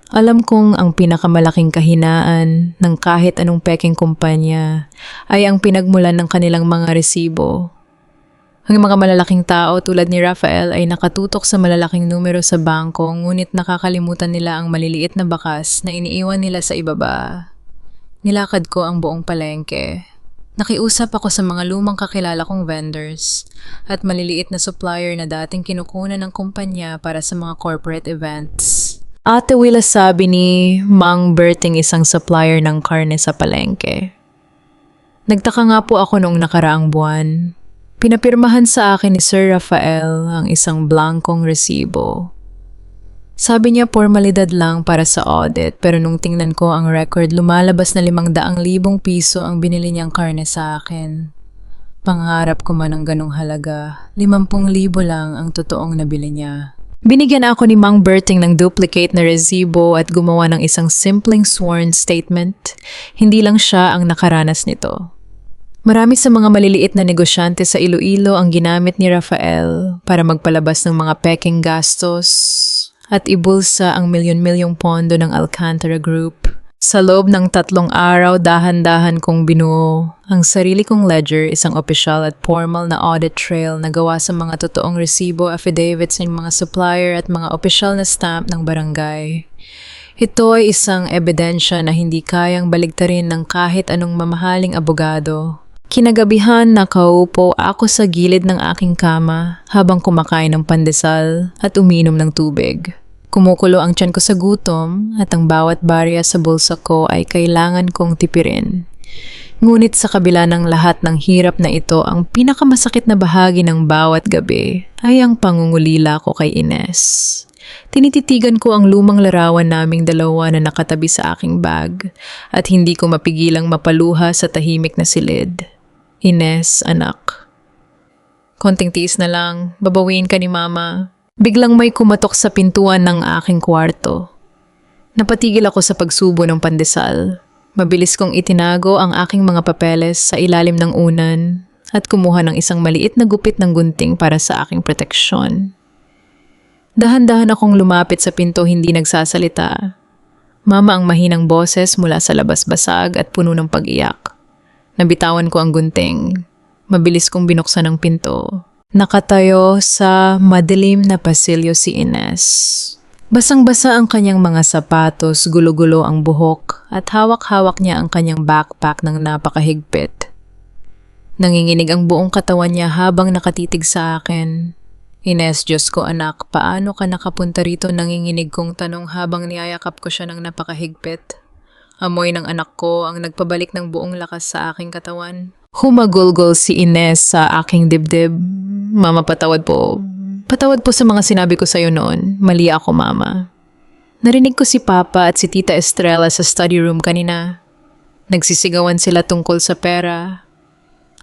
alam kong ang pinakamalaking kahinaan ng kahit anong peking kumpanya ay ang pinagmulan ng kanilang mga resibo. Ang mga malalaking tao tulad ni Rafael ay nakatutok sa malalaking numero sa bangko, ngunit nakakalimutan nila ang maliliit na bakas na iniiwan nila sa ibaba. Nilakad ko ang buong palengke. Nakiusap ako sa mga lumang kakilala kong vendors at maliliit na supplier na dating kinukunan ng kumpanya para sa mga corporate events. Ate Willa, sabi ni Mang Berting, isang supplier ng karne sa palengke. Nagtaka nga po ako noong nakaraang buwan. Pinapirmahan sa akin ni Sir Rafael ang isang blankong resibo. Sabi niya formalidad lang para sa audit, pero nung tingnan ko ang record, lumalabas na 500,000 piso ang binili niyang karne sa akin. Pangarap ko man ang ganong halaga, 50,000 lang ang totoong nabili niya. Binigyan ako ni Mang Berting ng duplicate na resibo at gumawa ng isang simpleng sworn statement. Hindi lang siya ang nakaranas nito. Marami sa mga maliliit na negosyante sa Iloilo ang ginamit ni Rafael para magpalabas ng mga peking gastos at ibulsa ang milyon-milyong pondo ng Alcantara Group. Sa loob ng 3 araw, dahan-dahan kong binuo ang sarili kong ledger, isang opisyal at formal na audit trail na gawa sa mga totoong resibo, affidavits ng mga supplier at mga opisyal na stamp ng barangay. Ito ay isang ebidensya na hindi kayang baligtarin ng kahit anong mamahaling abogado. Kinagabihan, nakaupo ako sa gilid ng aking kama habang kumakain ng pandesal at umiinom ng tubig. Kumukulo ang tiyan ko sa gutom at ang bawat barya sa bulsa ko ay kailangan kong tipirin. Ngunit sa kabila ng lahat ng hirap na ito, ang pinakamasakit na bahagi ng bawat gabi ay ang pangungulila ko kay Ines. Tinititigan ko ang lumang larawan naming dalawa na nakatabi sa aking bag at hindi ko mapigilang mapaluha sa tahimik na silid. Ines, anak. Konting tiis na lang, babawiin ka ni Mama. Biglang may kumatok sa pintuan ng aking kwarto. Napatigil ako sa pagsubo ng pandesal. Mabilis kong itinago ang aking mga papeles sa ilalim ng unan at kumuha ng isang maliit na gupit ng gunting para sa aking proteksyon. Dahan-dahan akong lumapit sa pinto, hindi nagsasalita. Mama ang mahinang boses mula sa labas, basag at puno ng pag-iyak. Nabitawan ko ang gunting. Mabilis kong binuksan ang pinto. Nakatayo sa madilim na pasilyo si Ines. Basang-basa ang kanyang mga sapatos, gulo-gulo ang buhok, at hawak-hawak niya ang kanyang backpack ng napakahigpit. Nanginginig ang buong katawan niya habang nakatitig sa akin. Ines, Diyos ko anak, paano ka nakapunta rito? Nanginginig kong tanong habang niyayakap ko siya ng napakahigpit. Amoy ng anak ko ang nagpabalik ng buong lakas sa aking katawan. Humagulgol si Ines sa aking dibdib. Mama, patawad po. Patawad po sa mga sinabi ko sa'yo noon. Mali ako, Mama. Narinig ko si Papa at si Tita Estrella sa study room kanina. Nagsisigawan sila tungkol sa pera.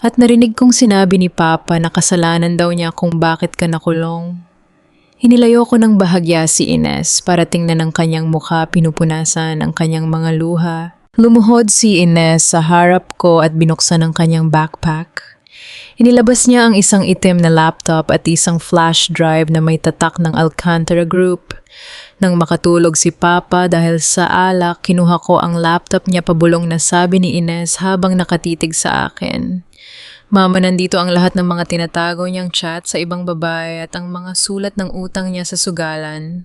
At narinig kong sinabi ni Papa na kasalanan daw niya kung bakit ka nakulong. Hinilayo ko ng bahagya si Ines para tingnan ang kanyang mukha, pinupunasan ang kanyang mga luha. Lumuhod si Ines sa harap ko at binuksan ang kanyang backpack. Inilabas niya ang isang itim na laptop at isang flash drive na may tatak ng Alcantara Group. Nang makatulog si Papa dahil sa alak, kinuha ko ang laptop niya pabulong na sabi ni Ines habang nakatitig sa akin. Mama, nandito ang lahat ng mga tinatago niyang chat sa ibang babae at ang mga sulat ng utang niya sa sugalan.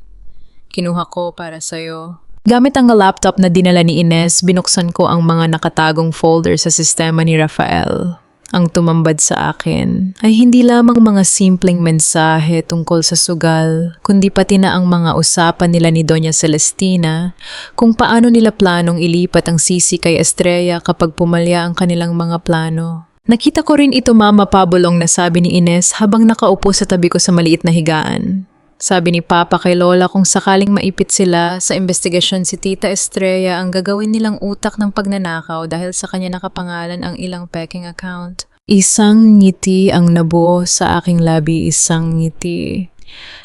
Kinuha ko para sa'yo. Gamit ang laptop na dinala ni Ines, binuksan ko ang mga nakatagong folder sa sistema ni Rafael. Ang tumambad sa akin ay hindi lamang mga simpleng mensahe tungkol sa sugal, kundi pati na ang mga usapan nila ni Doña Celestina kung paano nila planong ilipat ang sisi kay Estrella kapag pumalya ang kanilang mga plano. Nakita ko rin ito, Mama, pabulong na sabi ni Ines habang nakaupo sa tabi ko sa maliit na higaan. Sabi ni Papa kay Lola kung sakaling maipit sila sa investigasyon si Tita Estrella, ang gagawin nilang utak ng pagnanakaw dahil sa kanya nakapangalan ang ilang peking account. Isang ngiti ang nabuo sa aking labi, isang ngiti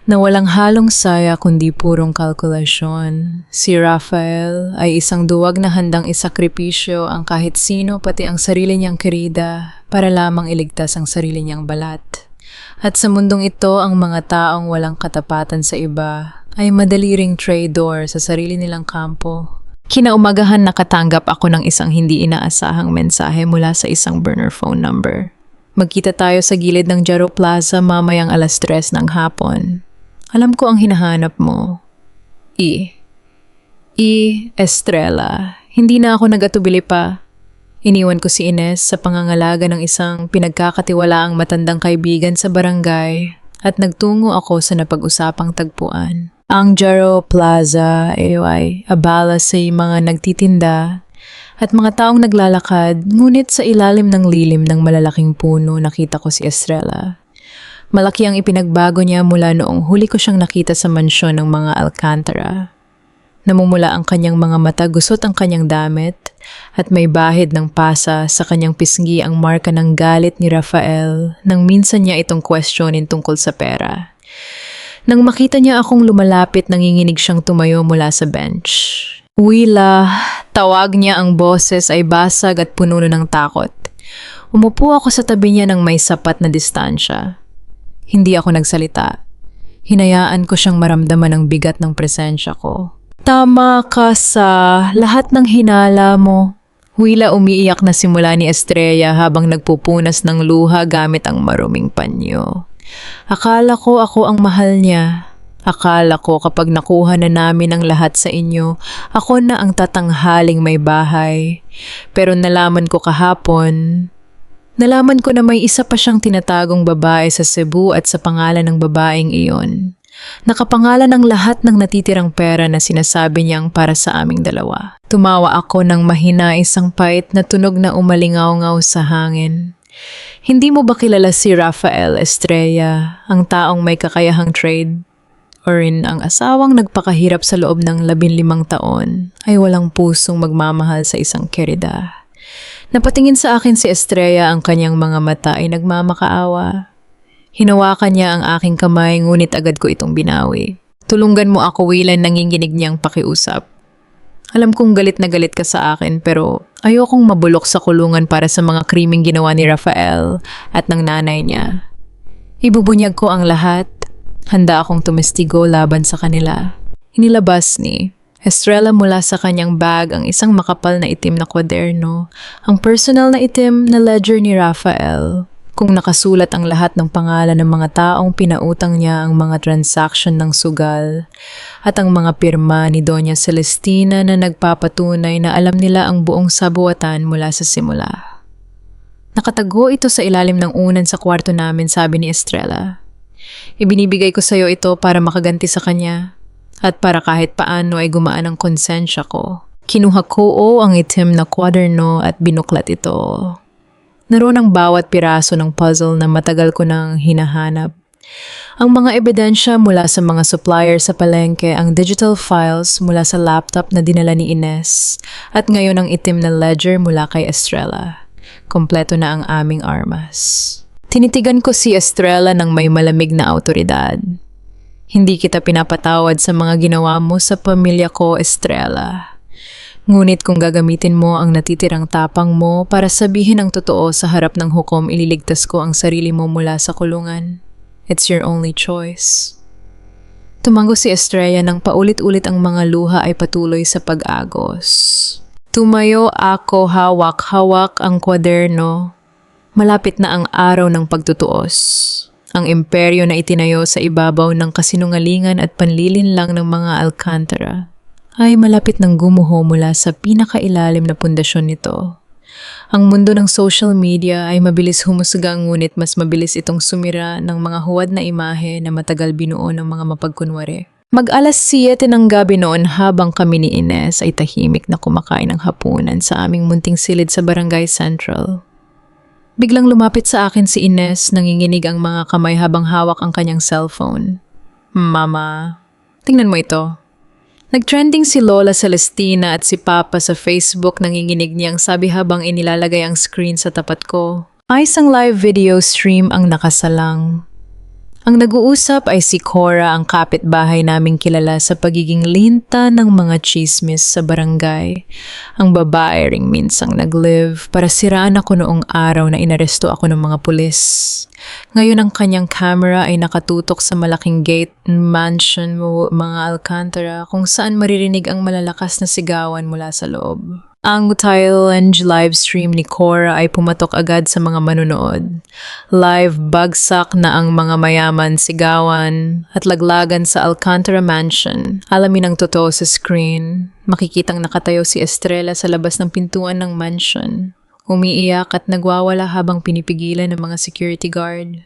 na walang halong saya kundi purong kalkulasyon. Si Rafael ay isang duwag na handang isakripisyo ang kahit sino, pati ang sarili niyang kirida, para lamang iligtas ang sarili niyang balat. At sa mundong ito, ang mga taong walang katapatan sa iba ay madali ring traitor sa sarili nilang kampo. Kinaumagahan nakatanggap ako ng isang hindi inaasahang mensahe mula sa isang burner phone number. Magkita tayo sa gilid ng Jaro Plaza mamayang 3:00 ng hapon. Alam ko ang hinahanap mo. Estrella. Hindi na ako nag-atubili pa. Iniwan ko si Ines sa pangangalaga ng isang pinagkakatiwalaang matandang kaibigan sa barangay at nagtungo ako sa napag-usapang tagpuan. Ang Jaro Plaza ay abala sa mga nagtitinda at mga taong naglalakad, ngunit sa ilalim ng lilim ng malalaking puno nakita ko si Estrella. Malaki ang ipinagbago niya mula noong huli ko siyang nakita sa mansyon ng mga Alcantara. Namumula ang kanyang mga mata, gusot ang kanyang damit, at may bahid ng pasa sa kanyang pisngi ang marka ng galit ni Rafael nang minsan niya itong questionin tungkol sa pera. Nang makita niya akong lumalapit, nanginginig siyang tumayo mula sa bench. Wila, tawag niya, ang boses ay basag at puno ng takot. Umupo ako sa tabi niya ng may sapat na distansya. Hindi ako nagsalita. Hinayaan ko siyang maramdaman ang bigat ng presensya ko. Tama ka sa lahat ng hinala mo. Wila, umiiyak na simula ni Estrella habang nagpupunas ng luha gamit ang maruming panyo. Akala ko ako ang mahal niya. Akala ko kapag nakuha na namin ang lahat sa inyo, ako na ang tatanghaling may bahay. Pero nalaman ko kahapon, nalaman ko na may isa pa siyang tinatagong babae sa Cebu at sa pangalan ng babaeng iyon. Nakapangalan ang lahat ng natitirang pera na sinasabi niyang para sa aming dalawa. Tumawa ako ng mahina, isang pait na tunog na umalingaw-ngaw sa hangin. Hindi mo ba kilala si Rafael Estrella, ang taong may kakayahang trade? O rin ang asawang nagpakahirap sa loob ng 15 taon ay walang pusong magmamahal sa isang kerida. Napatingin sa akin si Estrella, ang kanyang mga mata ay nagmamakaawa. Hinawakan niya ang aking kamay, ngunit agad ko itong binawi. Tulungan mo ako, Wilan, nanginginig niyang pakiusap. Alam kong galit na galit ka sa akin, pero ayokong mabulok sa kulungan para sa mga krimeng ginawa ni Rafael at ng nanay niya. Ibubunyag ko ang lahat. Handa akong tumestigo laban sa kanila. Inilabas ni Estrella mula sa kanyang bag ang isang makapal na itim na kwaderno, ang personal na itim na ledger ni Rafael. Kung nakasulat ang lahat ng pangalan ng mga taong pinautang niya ang mga transaction ng sugal at ang mga pirma ni Doña Celestina na nagpapatunay na alam nila ang buong sabuatan mula sa simula. Nakatago ito sa ilalim ng unan sa kwarto namin, sabi ni Estrella. Ibinibigay ko sa iyo ito para makaganti sa kanya at para kahit paano ay gumaan ang konsensya ko. Kinuha ko ang itim na kwaderno at binuklat ito. Naroon ang bawat piraso ng puzzle na matagal ko nang hinahanap. Ang mga ebidensya mula sa mga supplier sa palengke, ang digital files mula sa laptop na dinala ni Ines, at ngayon ang itim na ledger mula kay Estrella. Kompleto na ang aming armas. Tinitigan ko si Estrella ng may malamig na awtoridad. Hindi kita pinapatawad sa mga ginawa mo sa pamilya ko, Estrella. Ngunit kung gagamitin mo ang natitirang tapang mo para sabihin ang totoo sa harap ng hukom, ililigtas ko ang sarili mo mula sa kulungan. It's your only choice. Tumango si Estrella nang paulit-ulit ang mga luha ay patuloy sa pag-agos. Tumayo ako, hawak-hawak ang kwaderno. Malapit na ang araw ng pagtutuos. Ang imperyo na itinayo sa ibabaw ng kasinungalingan at panlilinlang ng mga Alcantara ay malapit ng gumuho mula sa pinakailalim na pundasyon nito. Ang mundo ng social media ay mabilis humusga, ngunit mas mabilis itong sumira ng mga huwad na imahe na matagal binuo ng mga mapagkunwari. Mag-alas 7 ng gabi noon habang kami ni Ines ay tahimik na kumakain ng hapunan sa aming munting silid sa Barangay Central. Biglang lumapit sa akin si Ines, nanginginig ang mga kamay habang hawak ang kanyang cellphone. Mama, tingnan mo ito. Nagtrending si Lola Celestina at si Papa sa Facebook, nanginginig niyang sabi habang inilalagay ang screen sa tapat ko. Ay isang live video stream ang nakasalang. Ang nag-uusap ay si Cora, ang kapitbahay naming kilala sa pagiging linta ng mga chismis sa barangay. Ang babae ring minsang nag-live para siraan ako noong araw na inaresto ako ng mga pulis. Ngayon ang kanyang camera ay nakatutok sa malaking gate mansion mo, mga Alcantara, kung saan maririnig ang malalakas na sigawan mula sa loob. Ang challenge live stream ni Cora ay pumatok agad sa mga manunood. Live bagsak na ang mga mayaman, sigawan at laglagan sa Alcantara Mansion. Alamin ang totoo sa screen. Makikitang nakatayo si Estrella sa labas ng pintuan ng mansion. Umiiyak at nagwawala habang pinipigilan ng mga security guard.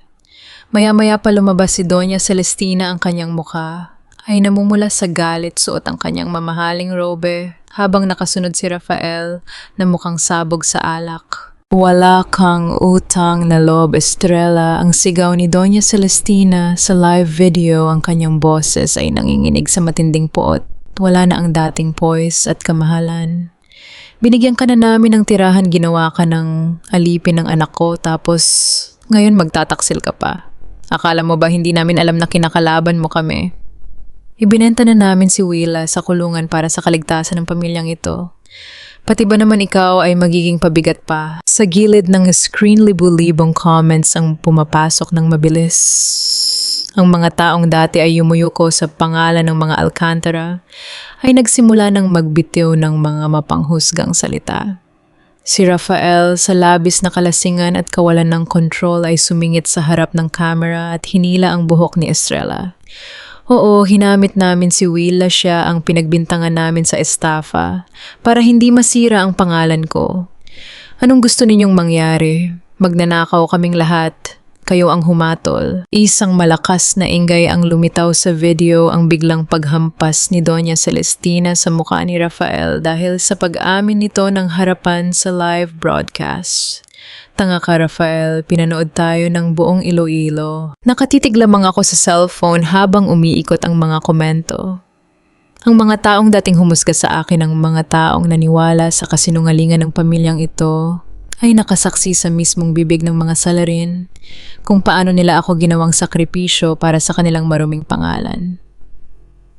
Maya-maya pa lumabas si Doña Celestina, ang kanyang mukha ay namumula sa galit, suot ang kanyang mamahaling robe habang nakasunod si Rafael na mukhang sabog sa alak. Wala kang utang na loob, Estrella, ang sigaw ni Doña Celestina sa live video. Ang kanyang boses ay nanginginig sa matinding puot. Wala na ang dating poise at kamahalan. Binigyan ka na namin ng tirahan, ginawa ka ng alipin ng anak ko, tapos ngayon magtataksil ka pa. Akala mo ba hindi namin alam na kinakalaban mo kami? Ibinenta na namin si Willa sa kulungan para sa kaligtasan ng pamilyang ito. Pati ba naman ikaw ay magiging pabigat pa? Sa gilid ng screen, libu-libong comments ang pumapasok ng mabilis. Ang mga taong dati ay yumuyuko sa pangalan ng mga Alcantara ay nagsimula ng magbitiw ng mga mapanghusgang salita. Si Rafael, sa labis na kalasingan at kawalan ng kontrol, ay sumingit sa harap ng camera at hinila ang buhok ni Estrella. Oo, hinamit namin si Willa, siya ang pinagbintangan namin sa estafa para hindi masira ang pangalan ko. Anong gusto ninyong mangyari? Magnanakaw kaming lahat. Kayo ang humatol. Isang malakas na ingay ang lumitaw sa video, ang biglang paghampas ni Doña Celestina sa mukha ni Rafael dahil sa pag-amin nito ng harapan sa live broadcast. Tanga ka, Rafael, pinanood tayo ng buong Iloilo. Nakatitig lamang ako sa cellphone habang umiikot ang mga komento. Ang mga taong dating humusga sa akin, ang mga taong naniwala sa kasinungalingan ng pamilyang ito, ay nakasaksi sa mismong bibig ng mga salarin kung paano nila ako ginawang sakripisyo para sa kanilang maruming pangalan.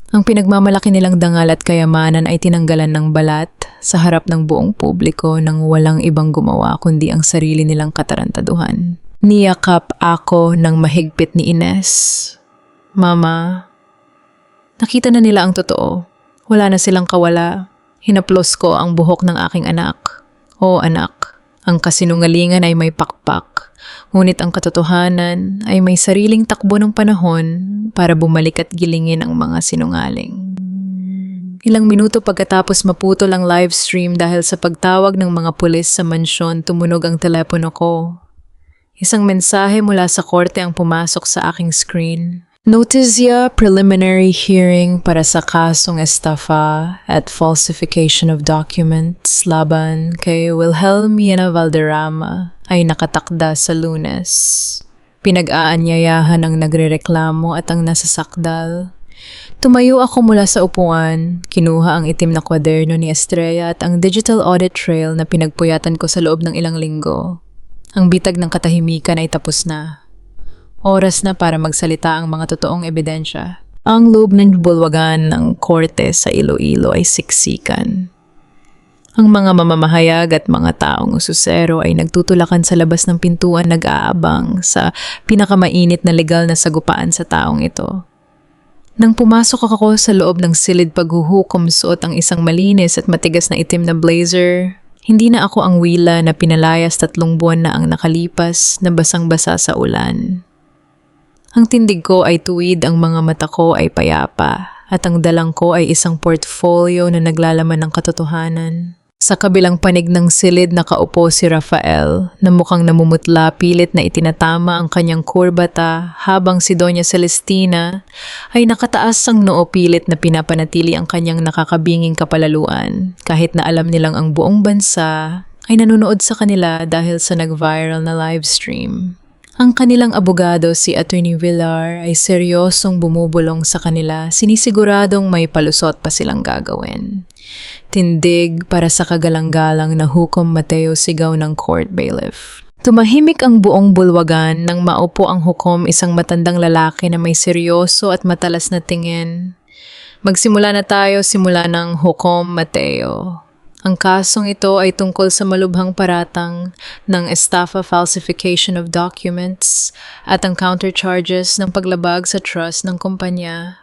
Ang pinagmamalaki nilang dangal at kayamanan ay tinanggalan ng balat sa harap ng buong publiko nang walang ibang gumawa kundi ang sarili nilang katarantaduhan. Niyakap ako ng mahigpit ni Ines. Mama, nakita na nila ang totoo. Wala na silang kawala. Hinaplos ko ang buhok ng aking anak. O anak, ang kasinungalingan ay may pakpak. Ngunit ang katotohanan ay may sariling takbo ng panahon para bumalik at gilingin ang mga sinungaling. Ilang minuto pagkatapos maputol ang live stream dahil sa pagtawag ng mga pulis sa mansyon, tumunog ang telepono ko. Isang mensahe mula sa korte ang pumasok sa aking screen. Noticia preliminary hearing para sa kasong estafa at falsification of documents laban kay Wilhelmina Valderrama ay nakatakda sa Lunes. Pinag-aanyayahan ang nagrereklamo at ang nasasakdal. Tumayo ako mula sa upuan, kinuha ang itim na kwaderno ni Estrella at ang digital audit trail na pinagpuyatan ko sa loob ng ilang linggo. Ang bitag ng katahimikan ay tapos na. Oras na para magsalita ang mga totoong ebidensya. Ang loob ng bulwagan ng korte sa Iloilo ay siksikan. Ang mga mamamahayag at mga taong ususero ay nagtutulakan sa labas ng pintuan nag-aabang sa pinakamainit na legal na sagupaan sa taong ito. Nang pumasok ako sa loob ng silid paghuhukom, suot ang isang malinis at matigas na itim na blazer. Hindi na ako ang wila na pinalayas 3 buwan na ang nakalipas na basang-basa sa ulan. Ang tindig ko ay tuwid, ang mga mata ko ay payapa, at ang dalang ko ay isang portfolio na naglalaman ng katotohanan. Sa kabilang panig ng silid nakaupo si Rafael na mukhang namumutla, pilit na itinatama ang kanyang kurbata habang si Doña Celestina ay nakataas ang noo, pilit na pinapanatili ang kanyang nakakabinging kapalaluan kahit na alam nilang ang buong bansa ay nanonood sa kanila dahil sa nag-viral na live stream. Ang kanilang abogado, si Attorney Villar, ay seryosong bumubulong sa kanila, sinisiguradong may palusot pa silang gagawin. Tindig para sa kagalang-galang na hukom Mateo, sigaw ng court bailiff. Tumahimik ang buong bulwagan nang maupo ang hukom, isang matandang lalaki na may seryoso at matalas na tingin. Magsimula na tayo, simula ng hukom Mateo. Ang kasong ito ay tungkol sa malubhang paratang ng estafa, falsification of documents at ang countercharges ng paglabag sa trust ng kumpanya.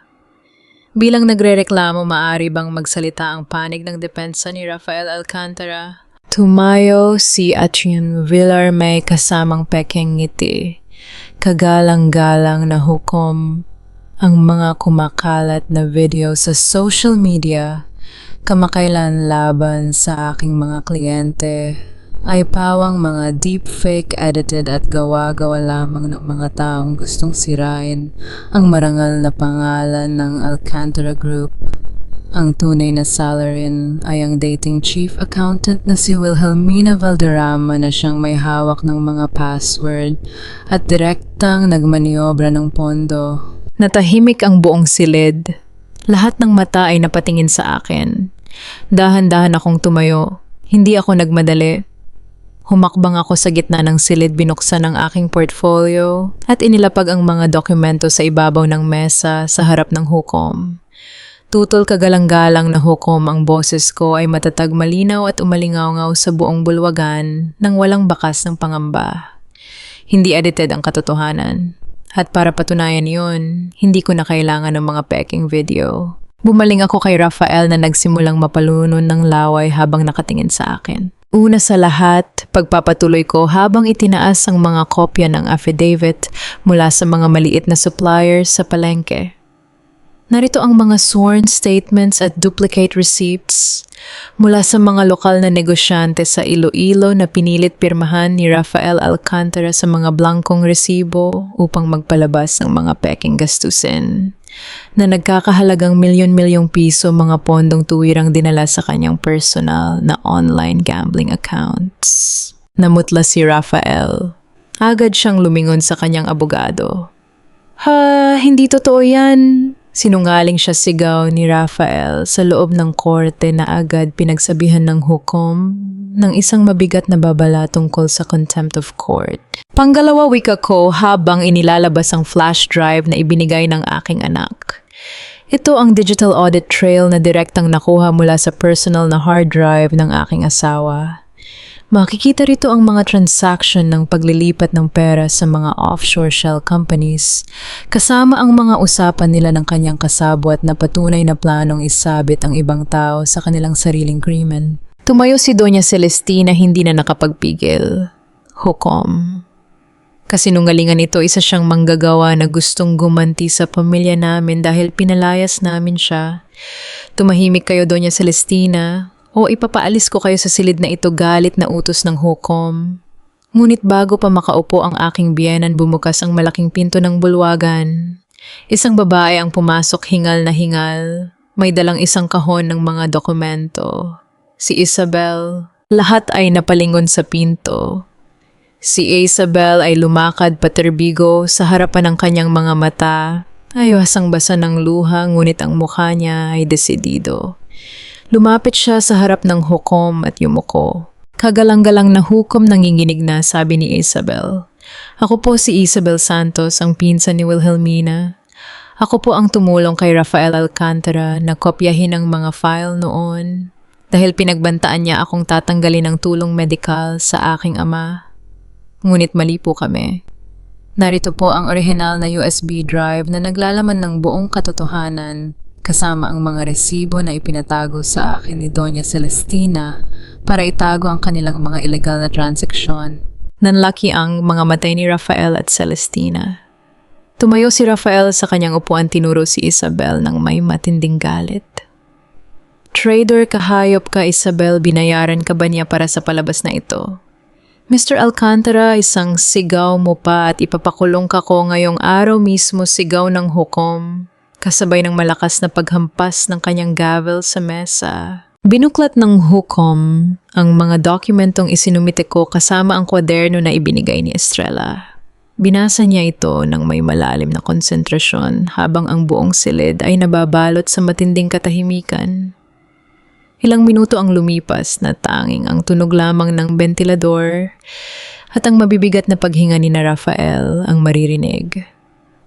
Bilang nagrereklamo, maaari bang magsalita ang panig ng depensa ni Rafael Alcantara? Tumayo si Attorney Villar, may kasamang pekeng ngiti. Kagalang-galang na hukom ang mga kumakalat na video sa social media kamakailan laban sa aking mga kliyente ay pawang mga deepfake edited at gawa-gawa lamang ng mga taong gustong sirain ang marangal na pangalan ng Alcantara Group. Ang tunay na salarin ay ang dating chief accountant na si Wilhelmina Valderrama na siyang may hawak ng mga password at direktang nagmaniobra ng pondo. Natahimik ang buong silid. Lahat ng mata ay napatingin sa akin. Dahan-dahan akong tumayo. Hindi ako nagmadali. Humakbang ako sa gitna ng silid, binuksan ang aking portfolio at inilapag ang mga dokumento sa ibabaw ng mesa sa harap ng hukom. Tutol kagalang-galang na hukom, ang boses ko ay matatag, malinaw at umalingaw-ngaw sa buong bulwagan nang walang bakas ng pangamba. Hindi edited ang katotohanan. At para patunayan yun, hindi ko na kailangan ng mga peking video. Bumaling ako kay Rafael na nagsimulang mapalunon ng laway habang nakatingin sa akin. Una sa lahat, pagpapatuloy ko habang itinaas ang mga kopya ng affidavit mula sa mga maliit na suppliers sa palengke. Narito ang mga sworn statements at duplicate receipts mula sa mga lokal na negosyante sa Iloilo na pinilit pirmahan ni Rafael Alcantara sa mga blankong resibo upang magpalabas ng mga peking gastusin na nagkakahalagang milyon-milyong piso, mga pondong tuwirang dinala sa kanyang personal na online gambling accounts. Namutla si Rafael. Agad siyang lumingon sa kanyang abogado. Hindi totoo yan. Sinungaling siya, sigaw ni Rafael sa loob ng korte na agad pinagsabihan ng hukom ng isang mabigat na babala tungkol sa contempt of court. Panggalawa, wika ko habang inilalabas ang flash drive na ibinigay ng aking anak. Ito ang digital audit trail na direktang nakuha mula sa personal na hard drive ng aking asawa. Makikita rito ang mga transaction ng paglilipat ng pera sa mga offshore shell companies, kasama ang mga usapan nila ng kanyang kasabwat na patunay na planong isabit ang ibang tao sa kanilang sariling krimen. Tumayo si Doña Celestina, hindi na nakapagpigil. Hukom. Kasinungalingan ito, isa siyang manggagawa na gustong gumanti sa pamilya namin dahil pinalayas namin siya. Tumahimik kayo, Doña Celestina, o ipapaalis ko kayo sa silid na ito, galit na utos ng hukom. Ngunit bago pa makaupo ang aking biyenan, bumukas ang malaking pinto ng bulwagan. Isang babae ang pumasok, hingal na hingal. May dalang isang kahon ng mga dokumento. Si Isabel. Lahat ay napalingon sa pinto. Si Isabel ay lumakad paterbigo sa harapan ng kanyang mga mata. Ay basang-basa ng luha, ngunit ang mukha niya ay desidido. Lumapit siya sa harap ng hukom at yumuko. Kagalang-galang na hukom, nanginginig na, sabi ni Isabel. Ako po si Isabel Santos, ang pinsan ni Wilhelmina. Ako po ang tumulong kay Rafael Alcantara na kopyahin ang mga file noon dahil pinagbantaan niya akong tatanggalin ang tulong medikal sa aking ama. Ngunit mali po kami. Narito po ang orihinal na USB drive na naglalaman ng buong katotohanan kasama ang mga resibo na ipinatago sa akin ni Doña Celestina para itago ang kanilang mga illegal na transaksyon. Nanlaki ang mga matay ni Rafael at Celestina. Tumayo si Rafael sa kanyang upuan, tinuro si Isabel ng may matinding galit. Traitor, kahayop ka, Isabel, binayaran ka ba niya para sa palabas na ito? Mr. Alcantara, isang sigaw mo pa at ipapakulong ka ko ngayong araw mismo, sigaw ng hukom, kasabay ng malakas na paghampas ng kanyang gavel sa mesa. Binuklat ng hukom ang mga dokumentong isinumite ko kasama ang kwaderno na ibinigay ni Estrella. Binasa niya ito ng may malalim na konsentrasyon habang ang buong silid ay nababalot sa matinding katahimikan. Ilang minuto ang lumipas na tanging ang tunog lamang ng bentilador at ang mabibigat na paghinga ni na Rafael ang maririnig.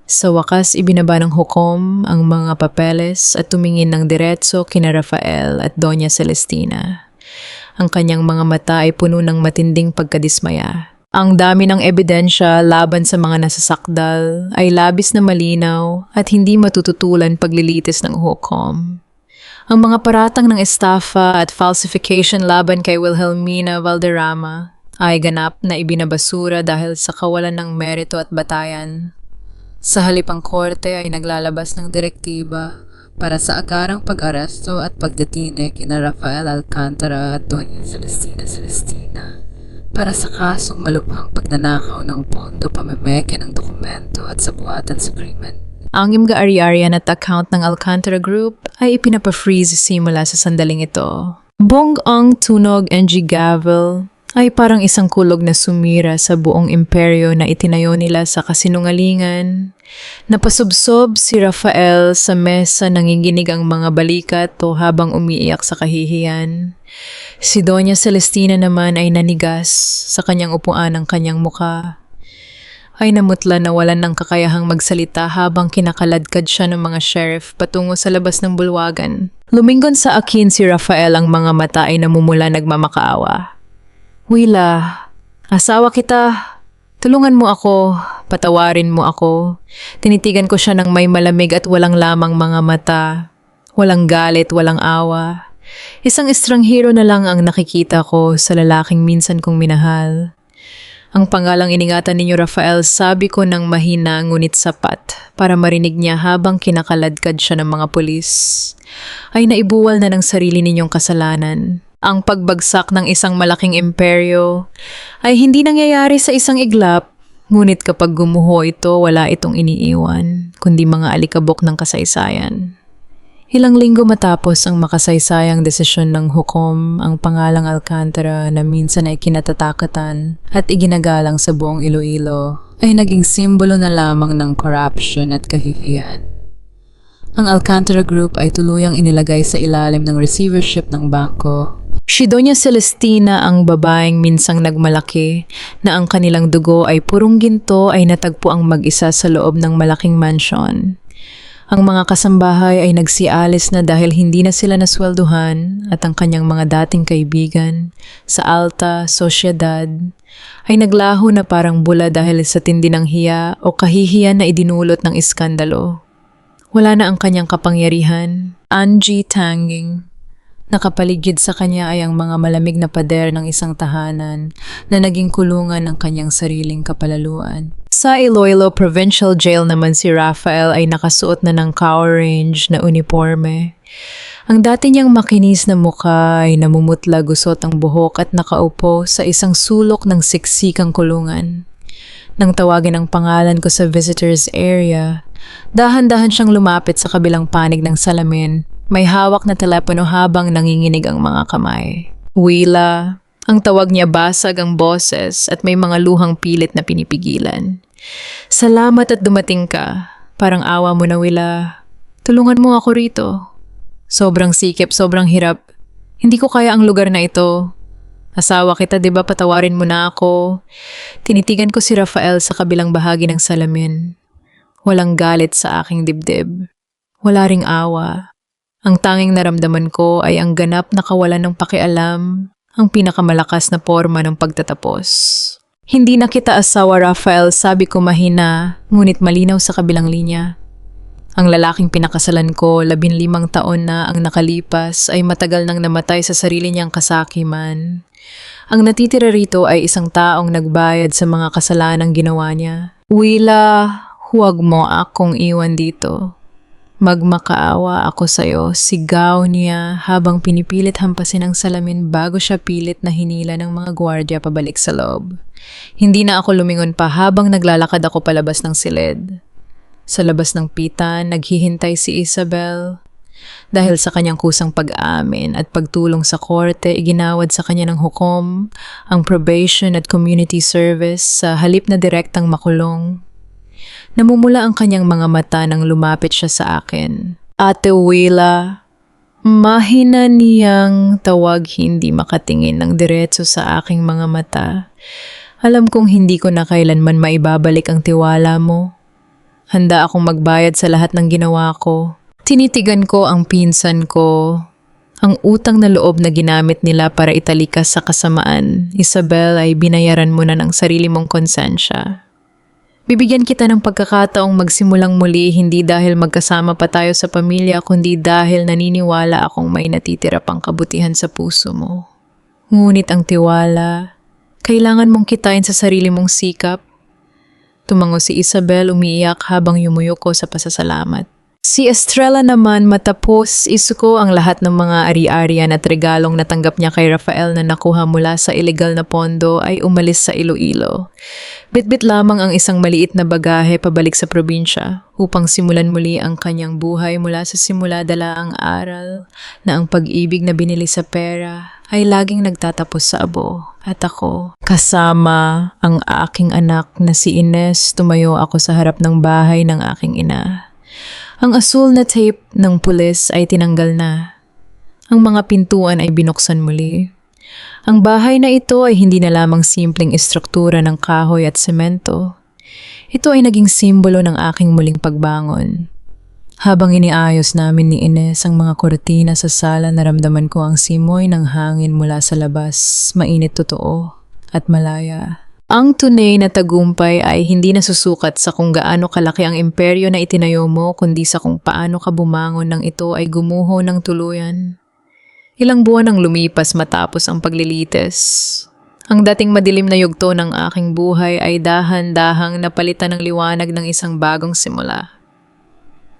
Sa wakas, ibinaba ng hukom ang mga papeles at tumingin ng diretso kina Rafael at Doña Celestina. Ang kanyang mga mata ay puno ng matinding pagkadismaya. Ang dami ng ebidensya laban sa mga nasasakdal ay labis na malinaw at hindi matututulan paglilitis ng hukom. Ang mga paratang ng estafa at falsification laban kay Wilhelmina Valderrama ay ganap na ibinabasura dahil sa kawalan ng merito at batayan. Sa halipang korte ay naglalabas ng direktiba para sa agarang pag-aresto at pagdetine kina Rafael Alcantara at Doña Celestina para sa kasong malubhang pagnanakaw ng pondo, pamemeke ng dokumento at sabuatan sa krimen. Ang mga-ari-arian at account ng Alcantara Group ay ipinapa-freeze simula sa sandaling ito. Bong-ang tunog NG Gavel ay parang isang kulog na sumira sa buong imperyo na itinayo nila sa kasinungalingan. Napasubsob si Rafael sa mesa, nanginginig ang mga balikat o habang umiiyak sa kahihiyan. Si Doña Celestina naman ay nanigas sa kanyang upuan, ng kanyang muka ay namutla na walan ng kakayahang magsalita habang kinakaladkad siya ng mga sheriff patungo sa labas ng bulwagan. Lumingon sa akin si Rafael, ang mga mata ay namumula nagmamakaawa. Wila, asawa kita. Tulungan mo ako, patawarin mo ako. Tinitigan ko siya ng may malamig at walang lamang mga mata. Walang galit, walang awa. Isang estranghero na lang ang nakikita ko sa lalaking minsan kong minahal. Ang pangalang iningatan ninyo, Rafael, sabi ko ng mahina ngunit sapat para marinig niya habang kinakaladkad siya ng mga pulis. Ay naibuwal na ng sarili ninyong kasalanan. Ang pagbagsak ng isang malaking imperyo ay hindi nangyayari sa isang iglap, ngunit kapag gumuho ito, wala itong iniiwan, kundi mga alikabok ng kasaysayan. Ilang linggo matapos ang makasaysayang desisyon ng hukom, ang pangalang Alcantara na minsan ay kinatatakatan at iginagalang sa buong Iloilo ay naging simbolo na lamang ng corruption at kahihiyan. Ang Alcantara Group ay tuluyang inilagay sa ilalim ng receivership ng bangko. Si Doña Celestina, ang babaeng minsang nagmalaki na ang kanilang dugo ay purong ginto, ay natagpo ang mag-isa sa loob ng malaking mansion. Ang mga kasambahay ay nagsialis na dahil hindi na sila naswelduhan at ang kanyang mga dating kaibigan sa alta sosyedad ay naglaho na parang bula dahil sa tindi ng hiya o kahihiyan na idinulot ng iskandalo. Wala na ang kanyang kapangyarihan, Angie Tanging. Nakapaligid sa kanya ay ang mga malamig na pader ng isang tahanan na naging kulungan ng kanyang sariling kapalaluan. Sa Iloilo Provincial Jail naman si Rafael ay nakasuot na ng Cower Range na uniforme. Ang dati niyang makinis na mukha ay namumutla gusot ang buhok at nakaupo sa isang sulok ng siksikang kulungan. Nang tawagin ang pangalan ko sa visitors area, dahan-dahan siyang lumapit sa kabilang panig ng salamin. May hawak na telepono habang nanginginig ang mga kamay. Willa, ang tawag niya basag ang boses at may mga luhang pilit na pinipigilan. Salamat at dumating ka. Parang awa mo na, Willa. Tulungan mo ako rito. Sobrang sikip, sobrang hirap. Hindi ko kaya ang lugar na ito. Asawa kita, di ba? Patawarin mo na ako. Tinitigan ko si Rafael sa kabilang bahagi ng salamin. Walang galit sa aking dibdib. Wala ring awa. Ang tanging naramdaman ko ay ang ganap na kawalan ng pakialam, ang pinakamalakas na forma ng pagtatapos. Hindi na kita asawa, Rafael, sabi ko mahina, ngunit malinaw sa kabilang linya. Ang lalaking pinakasalan ko, 15 taon na ang nakalipas, ay matagal nang namatay sa sarili niyang kasakiman. Ang natitira rito ay isang taong nagbayad sa mga kasalanang ginawa niya. Willa, huwag mo akong iwan dito. Magmakaawa ako sa'yo, sigaw niya habang pinipilit hampasin ang salamin bago siya pilit na hinila ng mga gwardya pabalik sa loob. Hindi na ako lumingon pa habang naglalakad ako palabas ng silid. Sa labas ng pitan, naghihintay si Isabel. Dahil sa kanyang kusang pag-aamin at pagtulong sa korte, iginawad sa kanya ng hukom ang probation at community service sa halip na direktang makulong. Namumula ang kanyang mga mata nang lumapit siya sa akin. Ate Willa, mahina niyang tawag, hindi makatingin ng diretso sa aking mga mata. Alam kong hindi ko na kailanman maibabalik ang tiwala mo. Handa akong magbayad sa lahat ng ginawa ko. Tinitigan ko ang pinsan ko. Ang utang na loob na ginamit nila para italikas sa kasamaan, Isabel, ay binayaran mo na ng sarili mong konsensya. Bibigyan kita ng pagkakataong magsimulang muli, hindi dahil magkasama pa tayo sa pamilya, kundi dahil naniniwala akong may natitira pang kabutihan sa puso mo. Ngunit ang tiwala, kailangan mong kitain sa sarili mong sikap. Tumango si Isabel, umiiyak habang yumuyuko sa pasasalamat. Si Estrella naman, matapos isuko ang lahat ng mga ari-arian at regalong natanggap niya kay Rafael na nakuha mula sa ilegal na pondo, ay umalis sa Iloilo. Bitbit lamang ang isang maliit na bagahe pabalik sa probinsya upang simulan muli ang kanyang buhay mula sa simula. Dala ang aral na ang pag-ibig na binili sa pera ay laging nagtatapos sa abo. At ako, kasama ang aking anak na si Ines, tumayo ako sa harap ng bahay ng aking ina. Ang asul na tape ng pulis ay tinanggal na. Ang mga pintuan ay binuksan muli. Ang bahay na ito ay hindi na lamang simpleng istruktura ng kahoy at semento. Ito ay naging simbolo ng aking muling pagbangon. Habang iniayos namin ni Ines ang mga kortina sa sala, naramdaman ko ang simoy ng hangin mula sa labas, mainit totoo at malaya. Ang tunay na tagumpay ay hindi nasusukat sa kung gaano kalaki ang imperyo na itinayo mo, kundi sa kung paano ka bumangon nang ito ay gumuho ng tuluyan. Ilang buwan ang lumipas matapos ang paglilitis. Ang dating madilim na yugto ng aking buhay ay dahan-dahang napalitan ng liwanag ng isang bagong simula.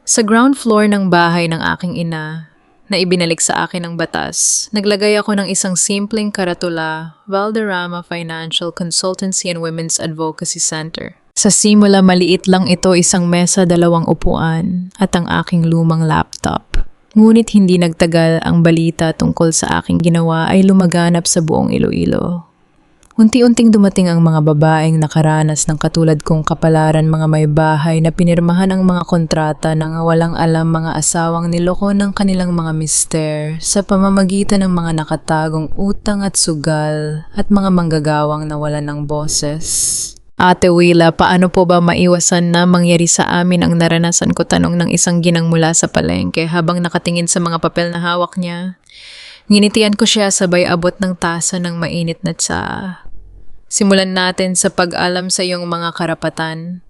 Sa ground floor ng bahay ng aking ina, na ibinalik sa akin ng batas, naglagay ako ng isang simpleng karatula, Valderrama Financial Consultancy and Women's Advocacy Center. Sa simula, maliit lang ito, isang mesa, 2 upuan, at ang aking lumang laptop. Ngunit hindi nagtagal, ang balita tungkol sa aking ginawa ay lumaganap sa buong Iloilo. Unti-unting dumating ang mga babaeng nakaranas ng katulad kong kapalaran, mga may bahay na pinirmahan ang mga kontrata nang walang alam, mga asawang niloko ng kanilang mga mister sa pamamagitan ng mga nakatagong utang at sugal, at mga manggagawang nawalan ng boses. Ate Willa, paano po ba maiwasan na mangyari sa amin ang naranasan ko, tanong ng isang ginang mula sa palengke habang nakatingin sa mga papel na hawak niya. Nginitian ko siya sabay abot ng tasa ng mainit na tsaa. Simulan natin sa pag-alam sa iyong mga karapatan.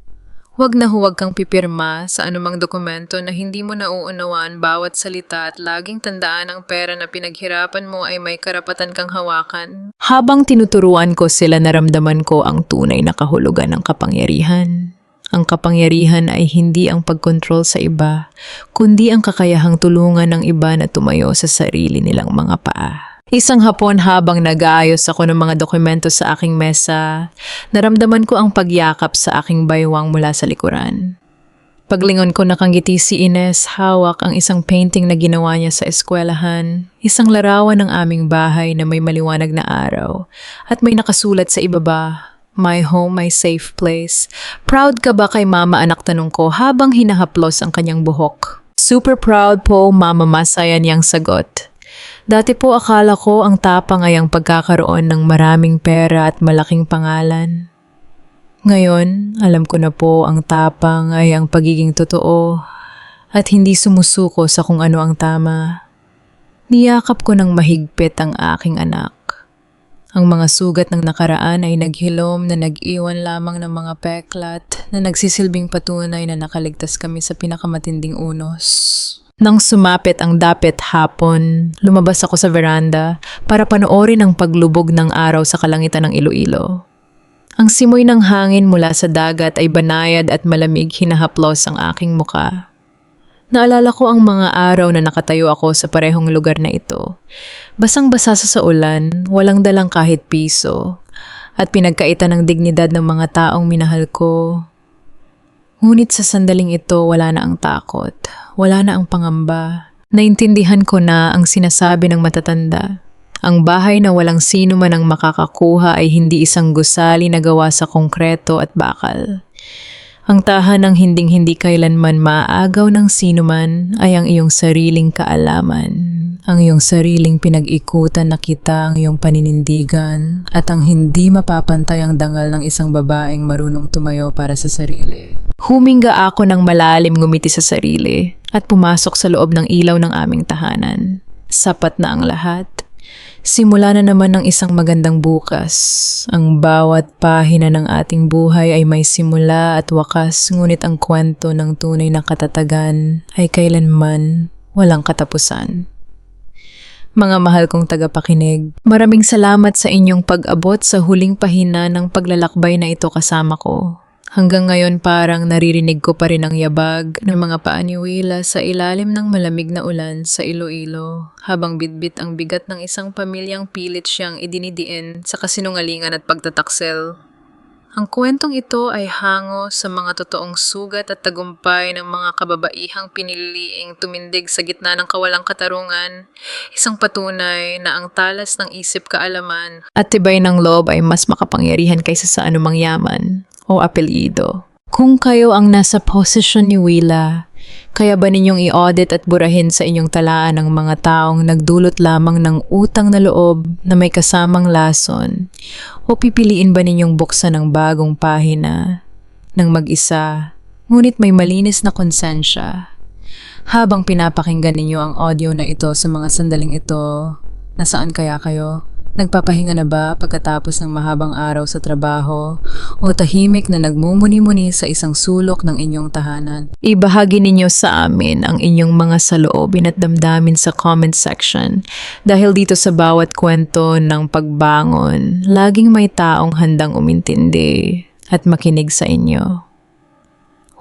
Huwag na huwag kang pipirma sa anumang dokumento na hindi mo nauunawaan bawat salita at laging tandaan ang pera na pinaghirapan mo ay may karapatan kang hawakan. Habang tinuturuan ko sila, naramdaman ko ang tunay na kahulugan ng kapangyarihan. Ang kapangyarihan ay hindi ang pagkontrol sa iba, kundi ang kakayahang tulungan ng iba na tumayo sa sarili nilang mga paa. Isang hapon habang nag-aayos ako ng mga dokumento sa aking mesa, naramdaman ko ang pagyakap sa aking baywang mula sa likuran. Paglingon ko, nakangiti si Ines, hawak ang isang painting na ginawa niya sa eskwelahan, isang larawan ng aming bahay na may maliwanag na araw at may nakasulat sa ibaba, "My home, my safe place." "Proud ka ba kay mama, anak?" tanong ko habang hinahaplos ang kanyang buhok. "Super proud po, mama," masaya niyang sagot. Dati po akala ko ang tapang ay ang pagkakaroon ng maraming pera at malaking pangalan. Ngayon, alam ko na po ang tapang ay ang pagiging totoo at hindi sumusuko sa kung ano ang tama. Niyakap ko ng mahigpit ang aking anak. Ang mga sugat ng nakaraan ay naghilom na nag-iwan lamang ng mga peklat na nagsisilbing patunay na nakaligtas kami sa pinakamatinding unos. Nang sumapit ang dapit hapon, lumabas ako sa veranda para panoorin ang paglubog ng araw sa kalangitan ng Iloilo. Ang simoy ng hangin mula sa dagat ay banayad at malamig, hinahaplos ang aking muka. Naalala ko ang mga araw na nakatayo ako sa parehong lugar na ito. Basang-basa sa ulan, walang dalang kahit piso, at pinagkaitan ng dignidad ng mga taong minahal ko. Ngunit sa sandaling ito, wala na ang takot, wala na ang pangamba. Naintindihan ko na ang sinasabi ng matatanda. Ang bahay na walang sino man ang makakakuha ay hindi isang gusali na gawa sa konkreto at bakal. Ang tahanang hinding-hindi kailanman maaagaw ng sino man ay ang iyong sariling kaalaman, ang iyong sariling pinag-ikutan na kita, ang iyong paninindigan, at ang hindi mapapantay ang dangal ng isang babaeng marunong tumayo para sa sarili. Huminga ako ng malalim, ngumiti sa sarili, at pumasok sa loob ng ilaw ng aming tahanan. Sapat na ang lahat. Simula na naman ng isang magandang bukas. Ang bawat pahina ng ating buhay ay may simula at wakas, ngunit ang kwento ng tunay na katatagan ay kailanman walang katapusan. Mga mahal kong tagapakinig, maraming salamat sa inyong pag-abot sa huling pahina ng paglalakbay na ito kasama ko. Hanggang ngayon parang naririnig ko pa rin ang yabag ng mga paa ni Willa sa ilalim ng malamig na ulan sa Iloilo, habang bitbit ang bigat ng isang pamilyang pilit siyang idinidiin sa kasinungalingan at pagtataksel. Ang kwentong ito ay hango sa mga totoong sugat at tagumpay ng mga kababaihang piniliing tumindig sa gitna ng kawalang katarungan, isang patunay na ang talas ng isip, kaalaman at tibay ng loob ay mas makapangyarihan kaysa sa anumang yaman o apelyido. Kung kayo ang nasa posisyon ni Willa, kaya ba ninyong i-audit at burahin sa inyong talaan ng mga taong nagdulot lamang ng utang na loob na may kasamang lason? O pipiliin ba ninyong buksan ang bagong pahina ng mag-isa, ngunit may malinis na konsensya? Habang pinapakinggan ninyo ang audio na ito sa mga sandaling ito, nasaan kaya kayo? Nagpapahinga na ba pagkatapos ng mahabang araw sa trabaho o tahimik na nagmumuni-muni sa isang sulok ng inyong tahanan? Ibahagi ninyo sa amin ang inyong mga saloobin at damdamin sa comment section dahil dito sa bawat kwento ng pagbangon, laging may taong handang umintindi at makinig sa inyo.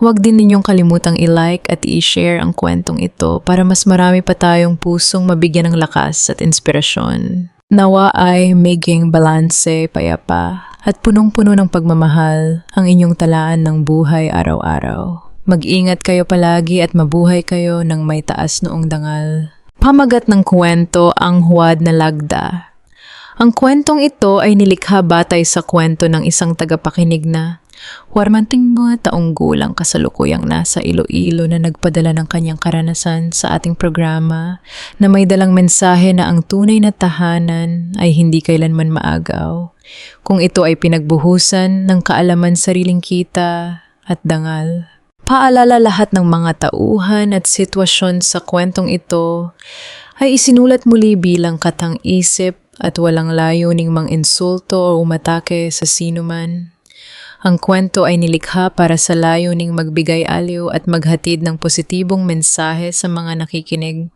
Huwag din ninyong kalimutang i-like at i-share ang kwentong ito para mas marami pa tayong pusong mabigyan ng lakas at inspirasyon. Nawa ay maging balanse, payapa, at punong-puno ng pagmamahal ang inyong talaan ng buhay araw-araw. Mag-ingat kayo palagi at mabuhay kayo ng may taas noong dangal. Pamagat ng kwento, ang Huwad na Lagda. Ang kwentong ito ay nilikha batay sa kwento ng isang tagapakinig na warmanting mga taong gulang kasalukuyang nasa Iloilo na nagpadala ng kanyang karanasan sa ating programa na may dalang mensahe na ang tunay na tahanan ay hindi kailanman maagaw, kung ito ay pinagbuhusan ng kaalaman, sariling kita at dangal. Paalala, lahat ng mga tauhan at sitwasyon sa kwentong ito ay isinulat muli bilang katang-isip at walang layuning mang insulto o umatake sa sinuman. Ang kwento ay nilikha para sa layuning magbigay aliw at maghatid ng positibong mensahe sa mga nakikinig.